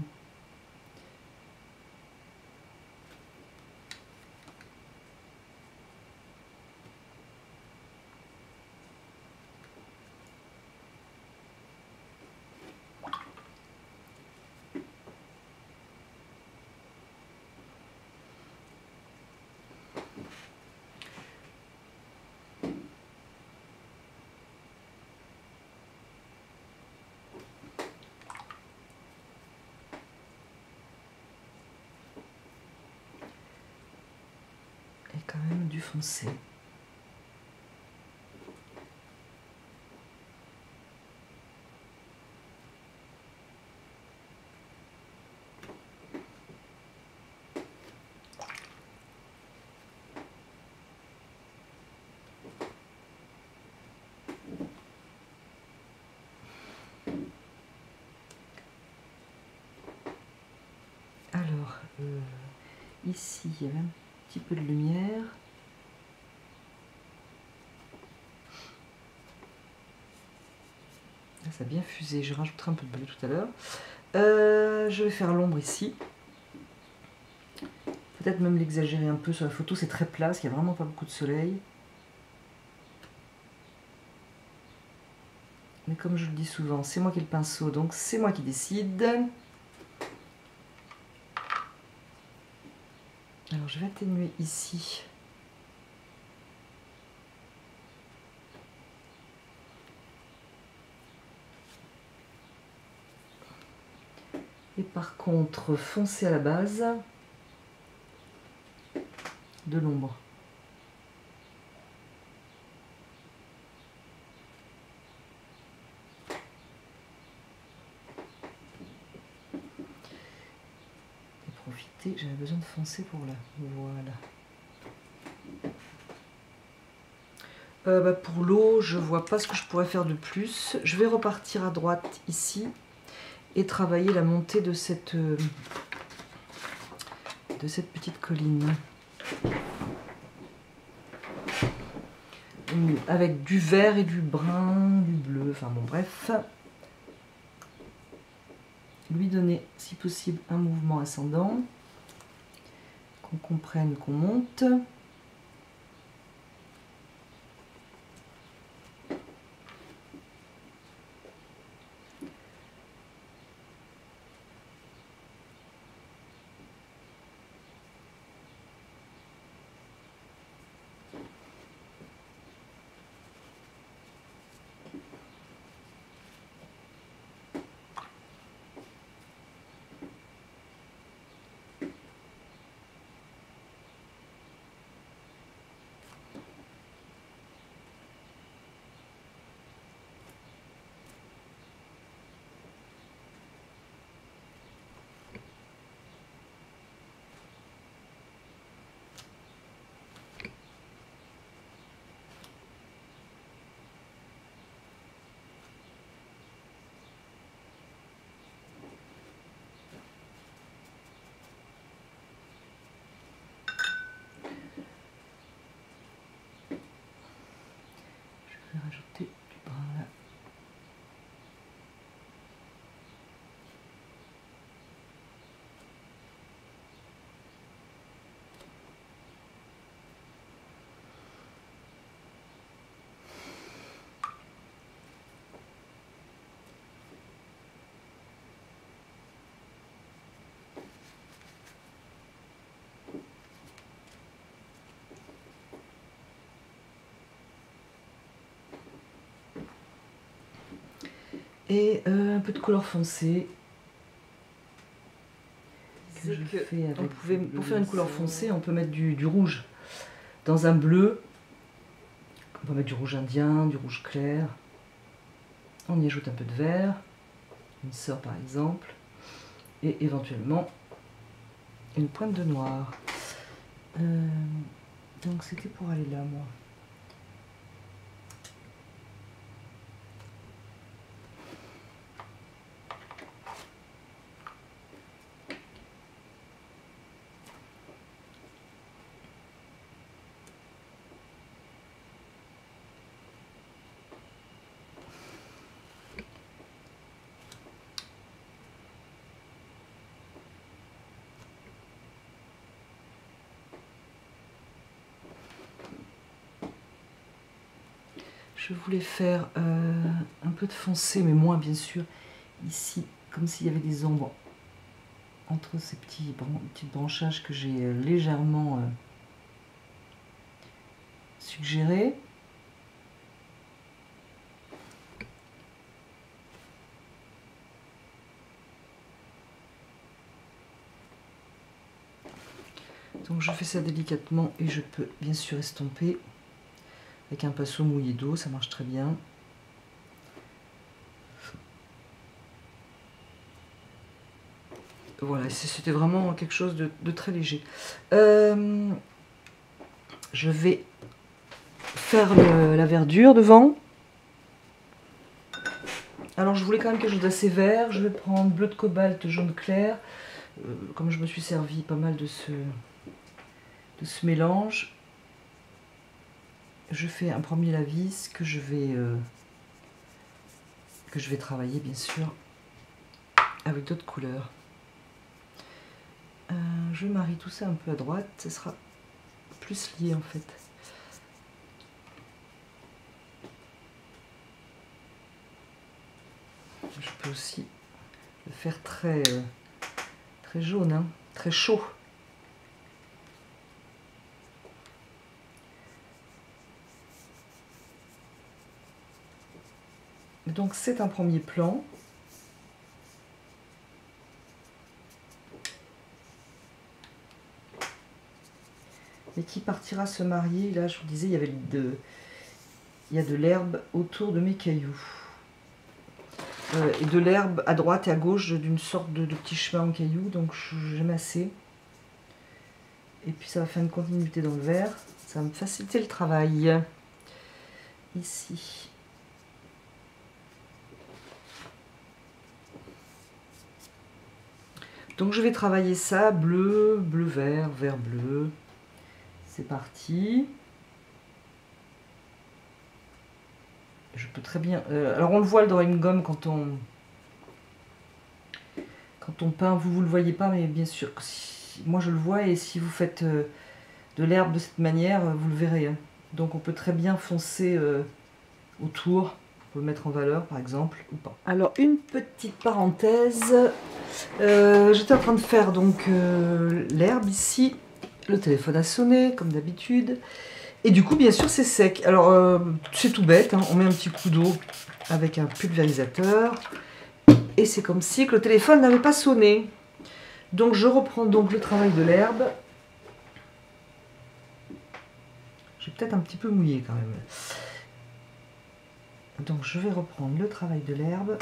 Et quand même du foncé. Alors, ici, il y avait un petit peu de lumière. Là, ça a bien fusé, je rajouterai un peu de bleu tout à l'heure. Je vais faire l'ombre ici. Peut-être même l'exagérer un peu sur la photo, c'est très plat parce qu'il n'y a vraiment pas beaucoup de soleil. Mais comme je le dis souvent, c'est moi qui ai le pinceau, donc c'est moi qui décide. Alors je vais atténuer ici. Et par contre, foncer à la base de l'ombre. Et profiter, j'avais besoin de foncer pour là. Voilà. Pour l'eau, je vois pas ce que je pourrais faire de plus. Je vais repartir à droite ici et travailler la montée de cette petite colline. Avec du vert et du brun, du bleu, enfin bon bref. Lui donner, si possible, un mouvement ascendant, qu'on comprenne qu'on monte. Je vais rajouter du brun là. Et un peu de couleur foncée. Pour faire une couleur foncée, on peut mettre du rouge dans un bleu. On peut mettre du rouge indien, du rouge clair. On y ajoute un peu de vert. Windsor par exemple, et éventuellement une pointe de noir. Donc c'était pour aller là, moi. Je voulais faire un peu de foncé, mais moins bien sûr, ici, comme s'il y avait des ombres entre ces petits branchages que j'ai légèrement suggérés. Donc je fais ça délicatement et je peux bien sûr estomper avec un pinceau mouillé d'eau, ça marche très bien. Voilà, c'était vraiment quelque chose de très léger. Je vais faire la verdure devant. Alors je voulais quand même quelque chose d'assez vert. Je vais prendre bleu de cobalt, jaune clair. Comme je me suis servi pas mal de ce mélange, je fais un premier lavis que je vais travailler bien sûr avec d'autres couleurs. Je marie tout ça un peu à droite, ce sera plus lié en fait. Je peux aussi le faire très jaune, hein, très chaud. Donc c'est un premier plan. Et qui partira se marier. Là, je vous disais, il y a de l'herbe autour de mes cailloux. Et de l'herbe à droite et à gauche d'une sorte de petit chemin en cailloux. Donc j'aime assez. Et puis ça va faire une continuité dans le vert. Ça va me faciliter le travail. Ici. Donc je vais travailler ça, bleu, bleu-vert, vert-bleu. C'est parti. Je peux très bien... alors on le voit le drawing gomme quand on peint, vous le voyez pas, mais bien sûr, moi je le vois, et si vous faites de l'herbe de cette manière, vous le verrez. Hein. Donc on peut très bien foncer autour. On peut le mettre en valeur par exemple, ou pas. Alors une petite parenthèse. J'étais en train de faire donc l'herbe ici. Le téléphone a sonné comme d'habitude. Et du coup bien sûr c'est sec. Alors c'est tout bête, hein. On met un petit coup d'eau avec un pulvérisateur. Et c'est comme si que le téléphone n'avait pas sonné. Donc je reprends donc le travail de l'herbe. J'ai peut-être un petit peu mouillé quand même. Donc je vais reprendre le travail de l'herbe.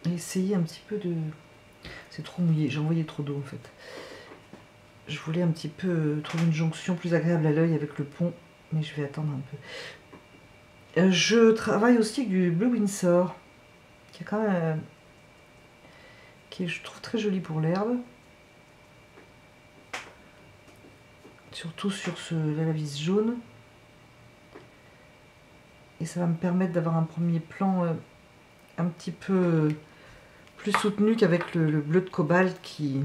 Et essayer un petit peu de... C'est trop mouillé, j'ai envoyé trop d'eau en fait. Je voulais un petit peu trouver une jonction plus agréable à l'œil avec le pont, mais je vais attendre un peu. Je travaille aussi avec du bleu Windsor, qui est quand même... qui est, je trouve, très joli pour l'herbe. Surtout sur la vis jaune. Et ça va me permettre d'avoir un premier plan un petit peu plus soutenu qu'avec le bleu de cobalt qui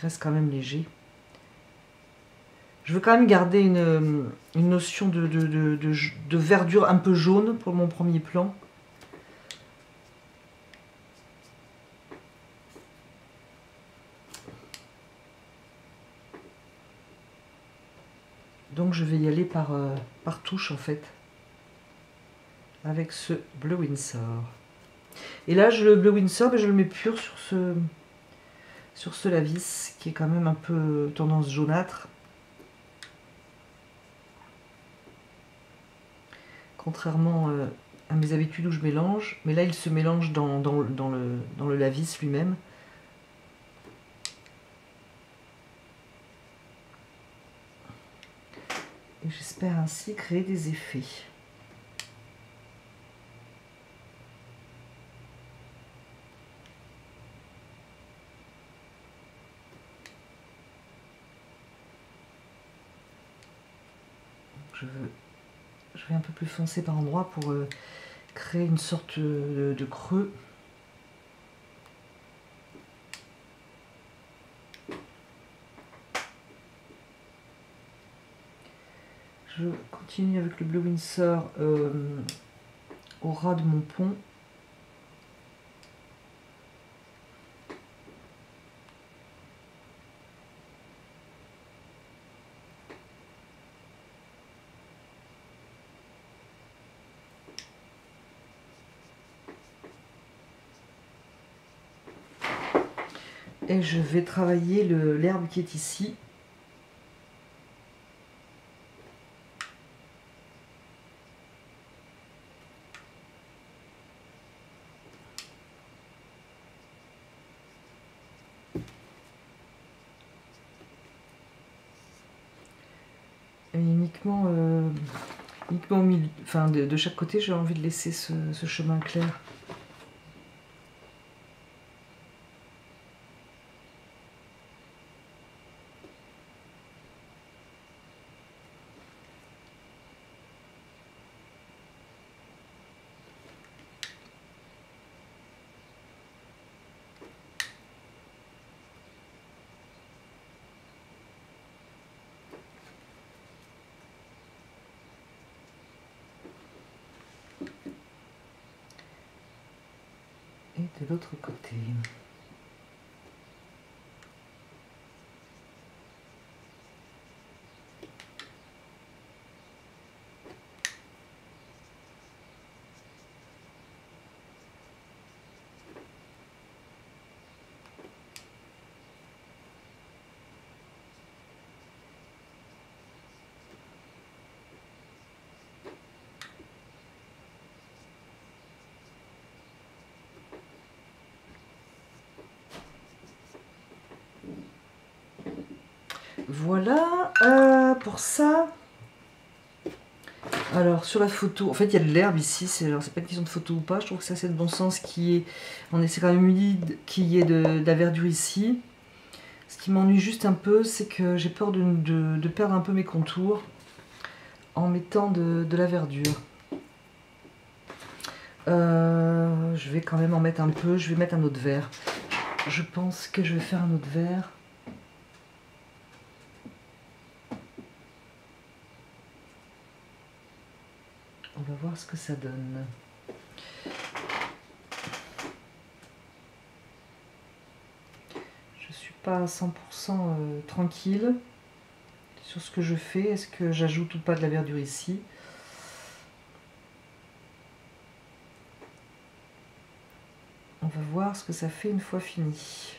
reste quand même léger. Je veux quand même garder une notion de verdure un peu jaune pour mon premier plan. Donc je vais y aller par touche en fait, avec ce bleu Windsor. Et là, le bleu Windsor, je le mets pur sur ce lavis qui est quand même un peu tendance jaunâtre. Contrairement à mes habitudes où je mélange, mais là il se mélange dans le lavis lui-même. Et j'espère ainsi créer des effets. Je vais un peu plus foncer par endroits pour créer une sorte de creux. Je continue avec le Bleu Windsor au ras de mon pont. Et je vais travailler l'herbe qui est ici. Et uniquement au milieu, enfin de chaque côté, j'ai envie de laisser ce chemin clair. Et de l'autre côté. Voilà pour ça. Alors sur la photo, en fait il y a de l'herbe ici, c'est pas une question de photo ou pas, je trouve que c'est assez de bon sens qu'il y ait, on essaie quand même humide, qu'il y ait de la verdure ici. Ce qui m'ennuie juste un peu, c'est que j'ai peur de perdre un peu mes contours en mettant de la verdure. Je vais quand même en mettre un peu, je vais mettre un autre vert. Je pense que je vais faire un autre vert. On va voir ce que ça donne. Je suis pas à 100% tranquille sur ce que je fais. Est-ce que j'ajoute ou pas de la verdure ici? On va voir ce que ça fait une fois fini.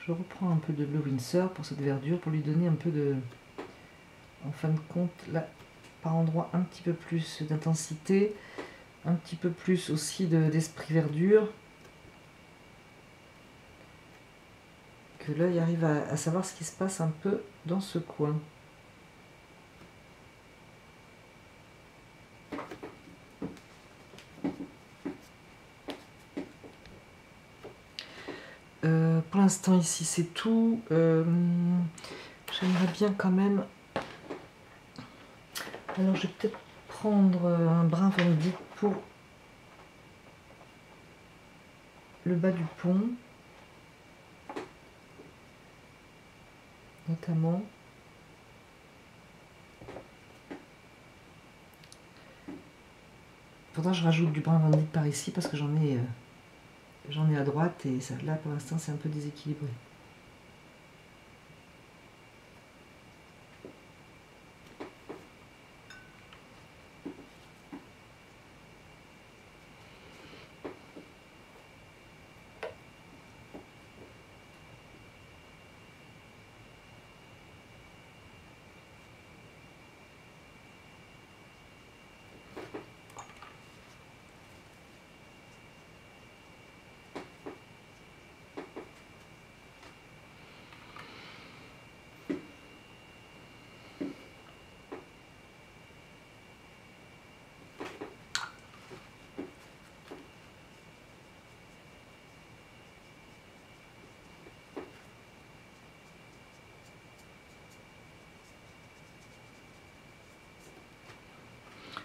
Je reprends un peu de bleu Windsor pour cette verdure, pour lui donner un peu de, en fin de compte, là, par endroit, un petit peu plus d'intensité, un petit peu plus aussi d'esprit verdure, que l'œil arrive à savoir ce qui se passe un peu dans ce coin. Pour l'instant ici c'est tout. J'aimerais bien quand même... Alors je vais peut-être prendre un brin Van Dyck pour le bas du pont, notamment. Pourtant je rajoute du brin Van Dyck par ici parce que j'en ai à droite et ça, là pour l'instant c'est un peu déséquilibré.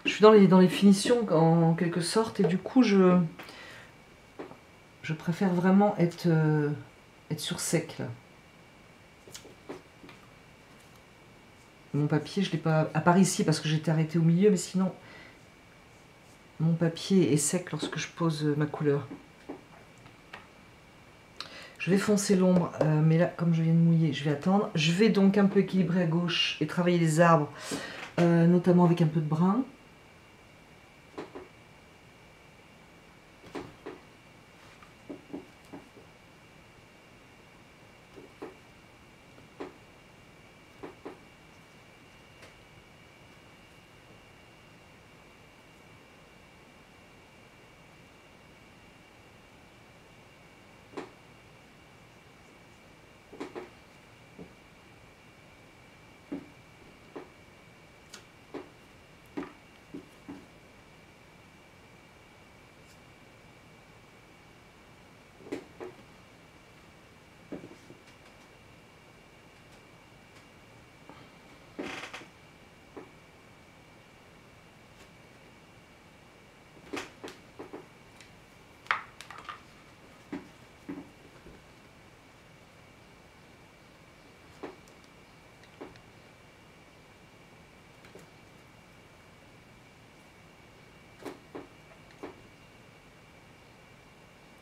Je suis dans les finitions en quelque sorte et du coup je préfère vraiment être sur sec là. Mon papier, je l'ai pas, à part ici parce que j'étais arrêtée au milieu, mais sinon mon papier est sec lorsque je pose ma couleur. Je vais foncer l'ombre, mais là comme je viens de mouiller, je vais attendre. Je vais donc un peu équilibrer à gauche et travailler les arbres, notamment avec un peu de brun.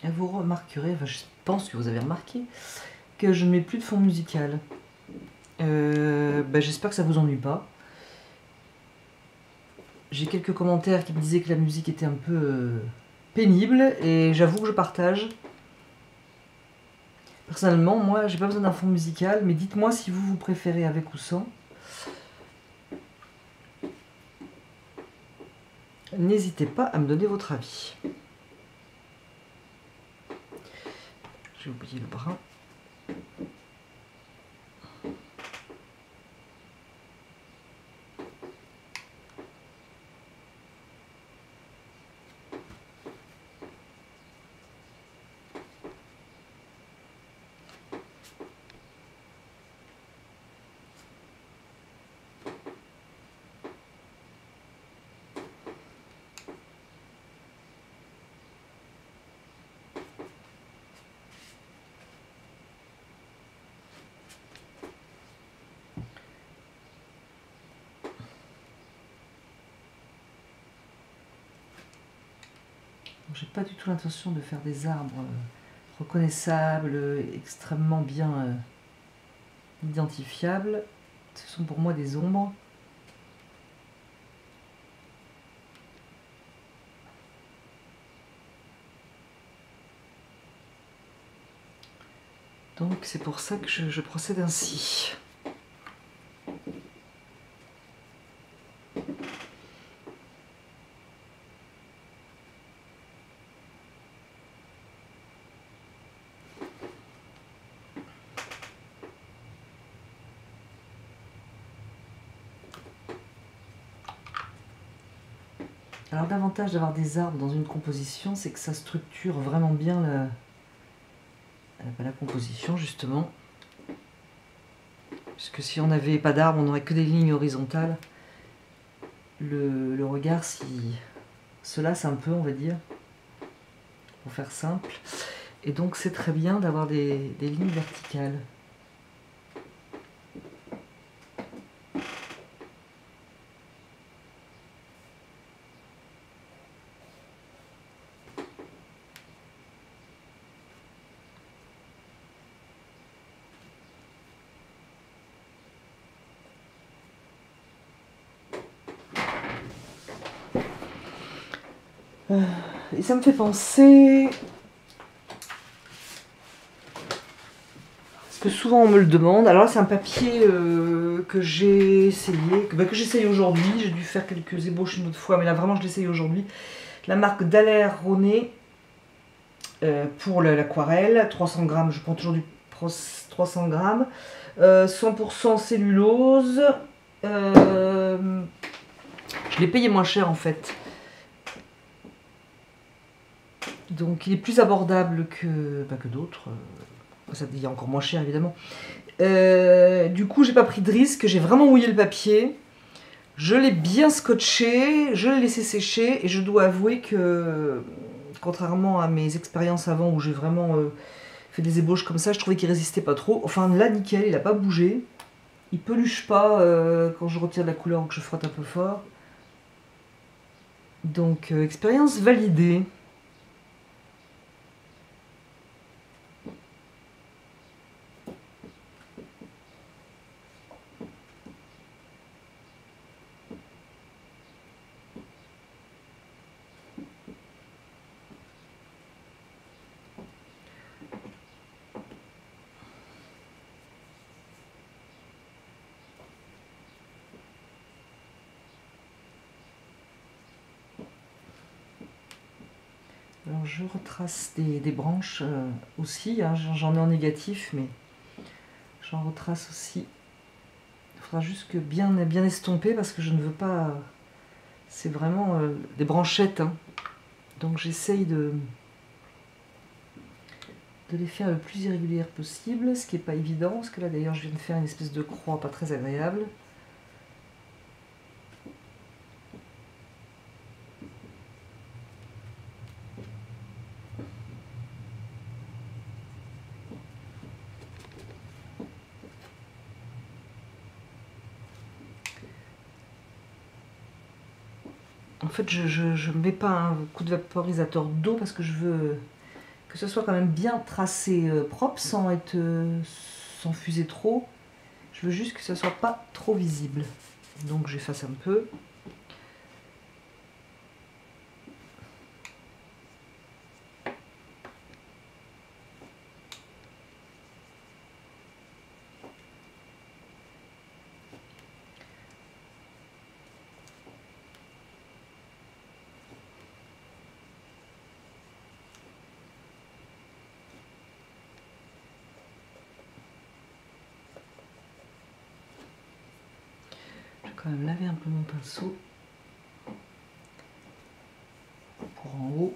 Et vous remarquerez, enfin je pense que vous avez remarqué, que je ne mets plus de fond musical. J'espère que ça vous ennuie pas. J'ai quelques commentaires qui me disaient que la musique était un peu pénible et j'avoue que je partage. Personnellement, moi, j'ai pas besoin d'un fond musical, mais dites-moi si vous préférez avec ou sans. N'hésitez pas à me donner votre avis. J'ai oublié le brin. J'ai pas du tout l'intention de faire des arbres reconnaissables, extrêmement bien identifiables. Ce sont pour moi des ombres. Donc c'est pour ça que je procède ainsi. Alors l'avantage d'avoir des arbres dans une composition, c'est que ça structure vraiment bien la composition justement. Puisque si on n'avait pas d'arbres, on n'aurait que des lignes horizontales. Le regard se lasse un peu, on va dire, pour faire simple. Et donc c'est très bien d'avoir des lignes verticales. Et ça me fait penser, parce que souvent on me le demande. Alors là c'est un papier que j'ai essayé, que j'essaye aujourd'hui. J'ai dû faire quelques ébauches une autre fois, mais là vraiment je l'essaye aujourd'hui. La marque Daler Roné pour l'aquarelle, 300 grammes, je prends toujours du 300 grammes, 100% cellulose. Je l'ai payé moins cher en fait. Donc il est plus abordable que d'autres. Ça il y a encore moins cher évidemment. Du coup j'ai pas pris de risque, j'ai vraiment mouillé le papier. Je l'ai bien scotché, je l'ai laissé sécher et je dois avouer que contrairement à mes expériences avant où j'ai vraiment fait des ébauches comme ça, je trouvais qu'il résistait pas trop. Enfin là nickel, il a pas bougé. Il peluche pas quand je retire de la couleur ou que je frotte un peu fort. Donc expérience validée. Alors je retrace des branches aussi, hein. J'en ai en négatif, mais j'en retrace aussi. Il faudra juste que bien estomper parce que je ne veux pas... C'est vraiment des branchettes, hein. Donc j'essaye de les faire le plus irrégulières possible, ce qui n'est pas évident, parce que là d'ailleurs je viens de faire une espèce de croix pas très agréable. En fait, je ne mets pas un coup de vaporisateur d'eau parce que je veux que ce soit quand même bien tracé propre sans fuser trop. Je veux juste que ce soit pas trop visible. Donc j'efface un peu. Quand même laver un peu mon pinceau pour en haut.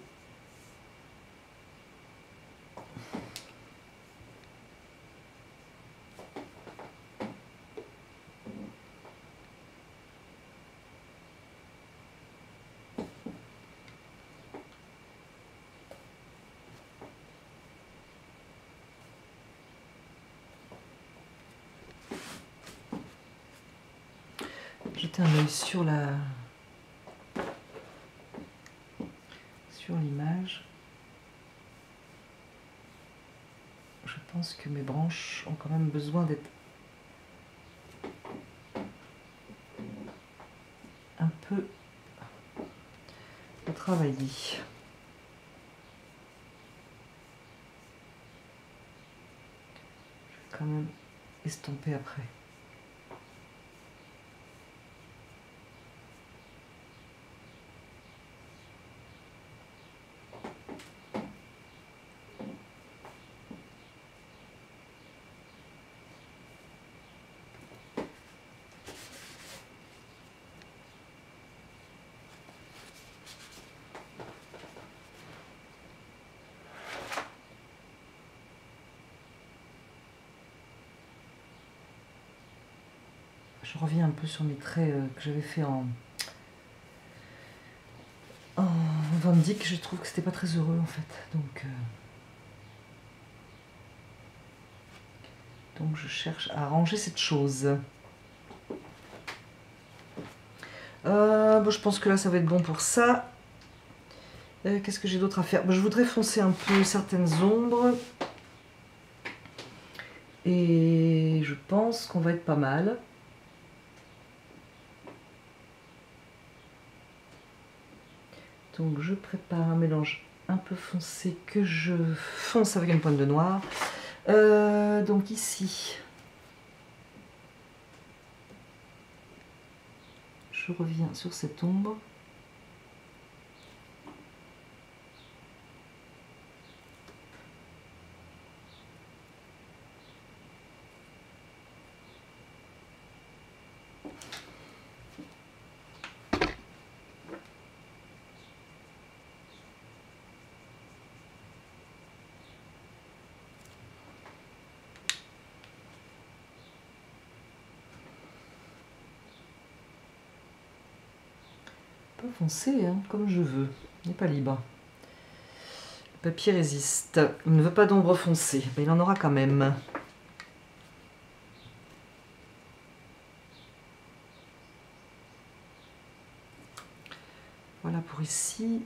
Jeter un œil sur l'image. Je pense que mes branches ont quand même besoin d'être un peu retravaillées. quand même estomper après. Je reviens un peu sur mes traits que j'avais fait en Van Dyck. Je trouve que c'était pas très heureux en fait. Donc je cherche à arranger cette chose. Bon, je pense que là ça va être bon pour ça. Qu'est-ce que j'ai d'autre à faire? Je voudrais foncer un peu certaines ombres. Et je pense qu'on va être pas mal. Donc je prépare un mélange un peu foncé que je fonce avec une pointe de noir. Donc ici, je reviens sur cette ombre. Foncer hein, comme je veux, il n'est pas libre. Le papier résiste, il ne veut pas d'ombre foncée, mais il en aura quand même. Voilà pour ici.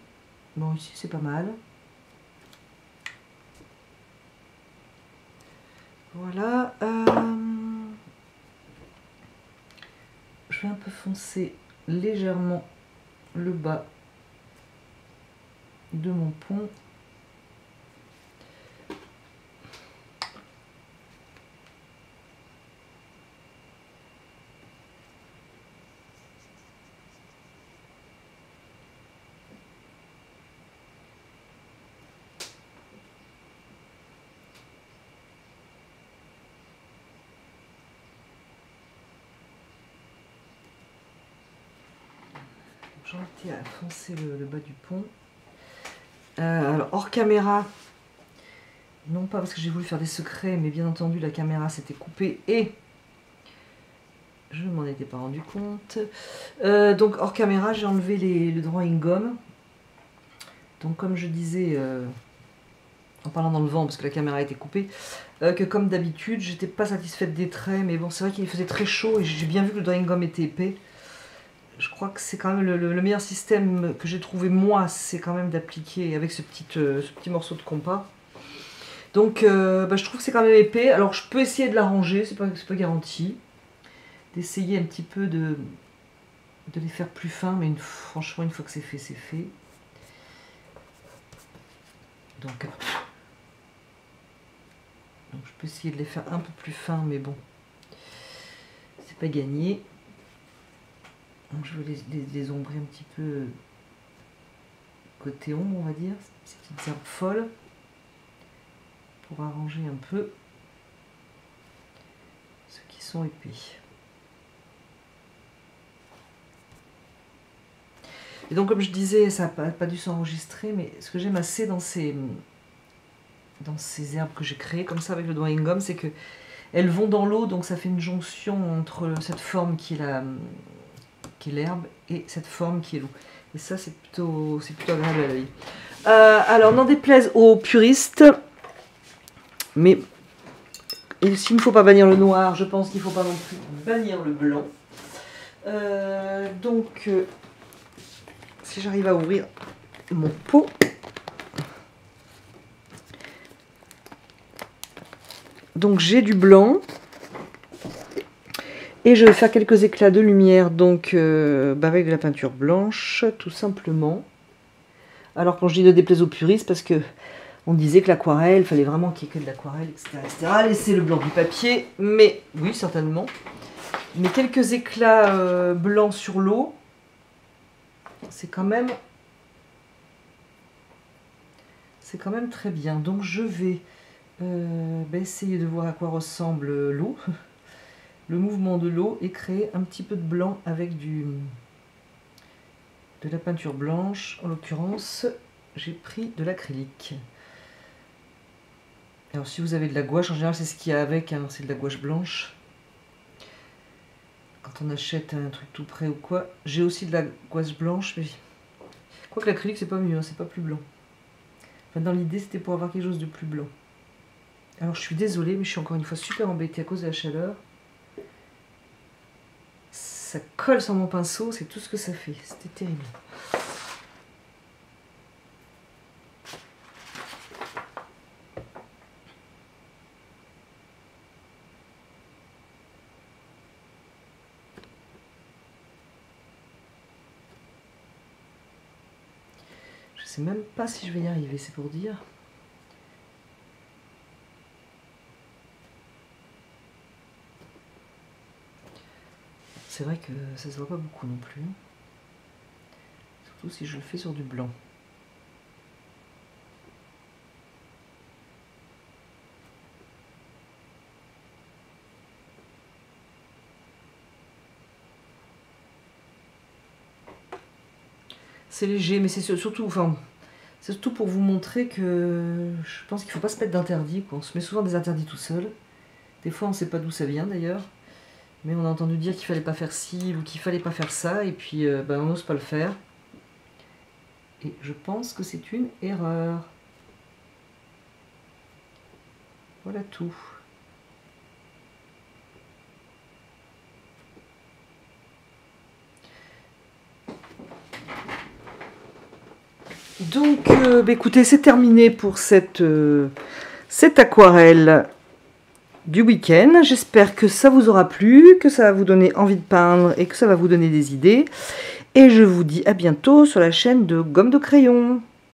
Bon, ici c'est pas mal. Voilà. Je vais un peu foncer légèrement le bas de mon pont. J'ai été à foncer le bas du pont. Alors hors caméra, non pas parce que j'ai voulu faire des secrets, mais bien entendu la caméra s'était coupée et je ne m'en étais pas rendu compte. Donc hors caméra, j'ai enlevé le drawing gomme. Donc comme je disais, en parlant dans le vent parce que la caméra était coupée, que comme d'habitude, j'étais pas satisfaite des traits, mais bon c'est vrai qu'il faisait très chaud et j'ai bien vu que le drawing gomme était épais. Je crois que c'est quand même le meilleur système que j'ai trouvé moi, c'est quand même d'appliquer avec ce petit morceau de compas. Donc je trouve que c'est quand même épais. Alors je peux essayer de l'arranger, c'est pas garanti. D'essayer un petit peu de les faire plus fins, mais franchement une fois que c'est fait, c'est fait. Donc je peux essayer de les faire un peu plus fins, mais bon, c'est pas gagné. Donc je vais les ombrer un petit peu côté ombre, on va dire, ces petites herbes folles, pour arranger un peu ceux qui sont épais. Et donc comme je disais, ça n'a pas dû s'enregistrer, mais ce que j'aime assez dans ces herbes que j'ai créées comme ça avec le drawing gum, c'est que elles vont dans l'eau, donc ça fait une jonction entre cette forme qui est l'herbe et cette forme qui est l'eau. Et ça c'est plutôt agréable à l'œil. Alors n'en déplaise aux puristes, mais s'il ne faut pas bannir le noir, je pense qu'il ne faut pas non plus bannir le blanc. Si j'arrive à ouvrir mon pot, donc j'ai du blanc. Et je vais faire quelques éclats de lumière donc avec de la peinture blanche, tout simplement. Alors quand je dis ne déplaise aux puristes, parce que On disait que l'aquarelle, il fallait vraiment qu'il y ait que de l'aquarelle, etc., etc. Laisser le blanc du papier, mais oui, certainement. Mais quelques éclats blancs sur l'eau, c'est quand même très bien. Donc je vais essayer de voir à quoi ressemble l'eau, le mouvement de l'eau, et créer un petit peu de blanc avec de la peinture blanche. En l'occurrence, j'ai pris de l'acrylique. Alors si vous avez de la gouache, en général c'est ce qu'il y a avec, hein, c'est de la gouache blanche. Quand on achète un truc tout prêt ou quoi. J'ai aussi de la gouache blanche, mais quoique l'acrylique c'est pas mieux, hein, c'est pas plus blanc. Enfin, dans l'idée c'était pour avoir quelque chose de plus blanc. Alors je suis désolée, mais je suis encore une fois super embêtée à cause de la chaleur. Ça colle sur mon pinceau, c'est tout ce que ça fait, c'était terrible. Je sais même pas si je vais y arriver, c'est pour dire. C'est vrai que ça se voit pas beaucoup non plus. Surtout si je le fais sur du blanc. C'est léger, mais c'est surtout, enfin, c'est surtout pour vous montrer que je pense qu'il ne faut pas se mettre d'interdit. On se met souvent des interdits tout seul. Des fois, on ne sait pas d'où ça vient d'ailleurs. Mais on a entendu dire qu'il fallait pas faire ci ou qu'il fallait pas faire ça. Et puis, on n'ose pas le faire. Et je pense que c'est une erreur. Voilà tout. Donc, écoutez, c'est terminé pour cette aquarelle du week-end. J'espère que ça vous aura plu, que ça va vous donner envie de peindre et que ça va vous donner des idées. Et je vous dis à bientôt sur la chaîne de Gomme de Crayon.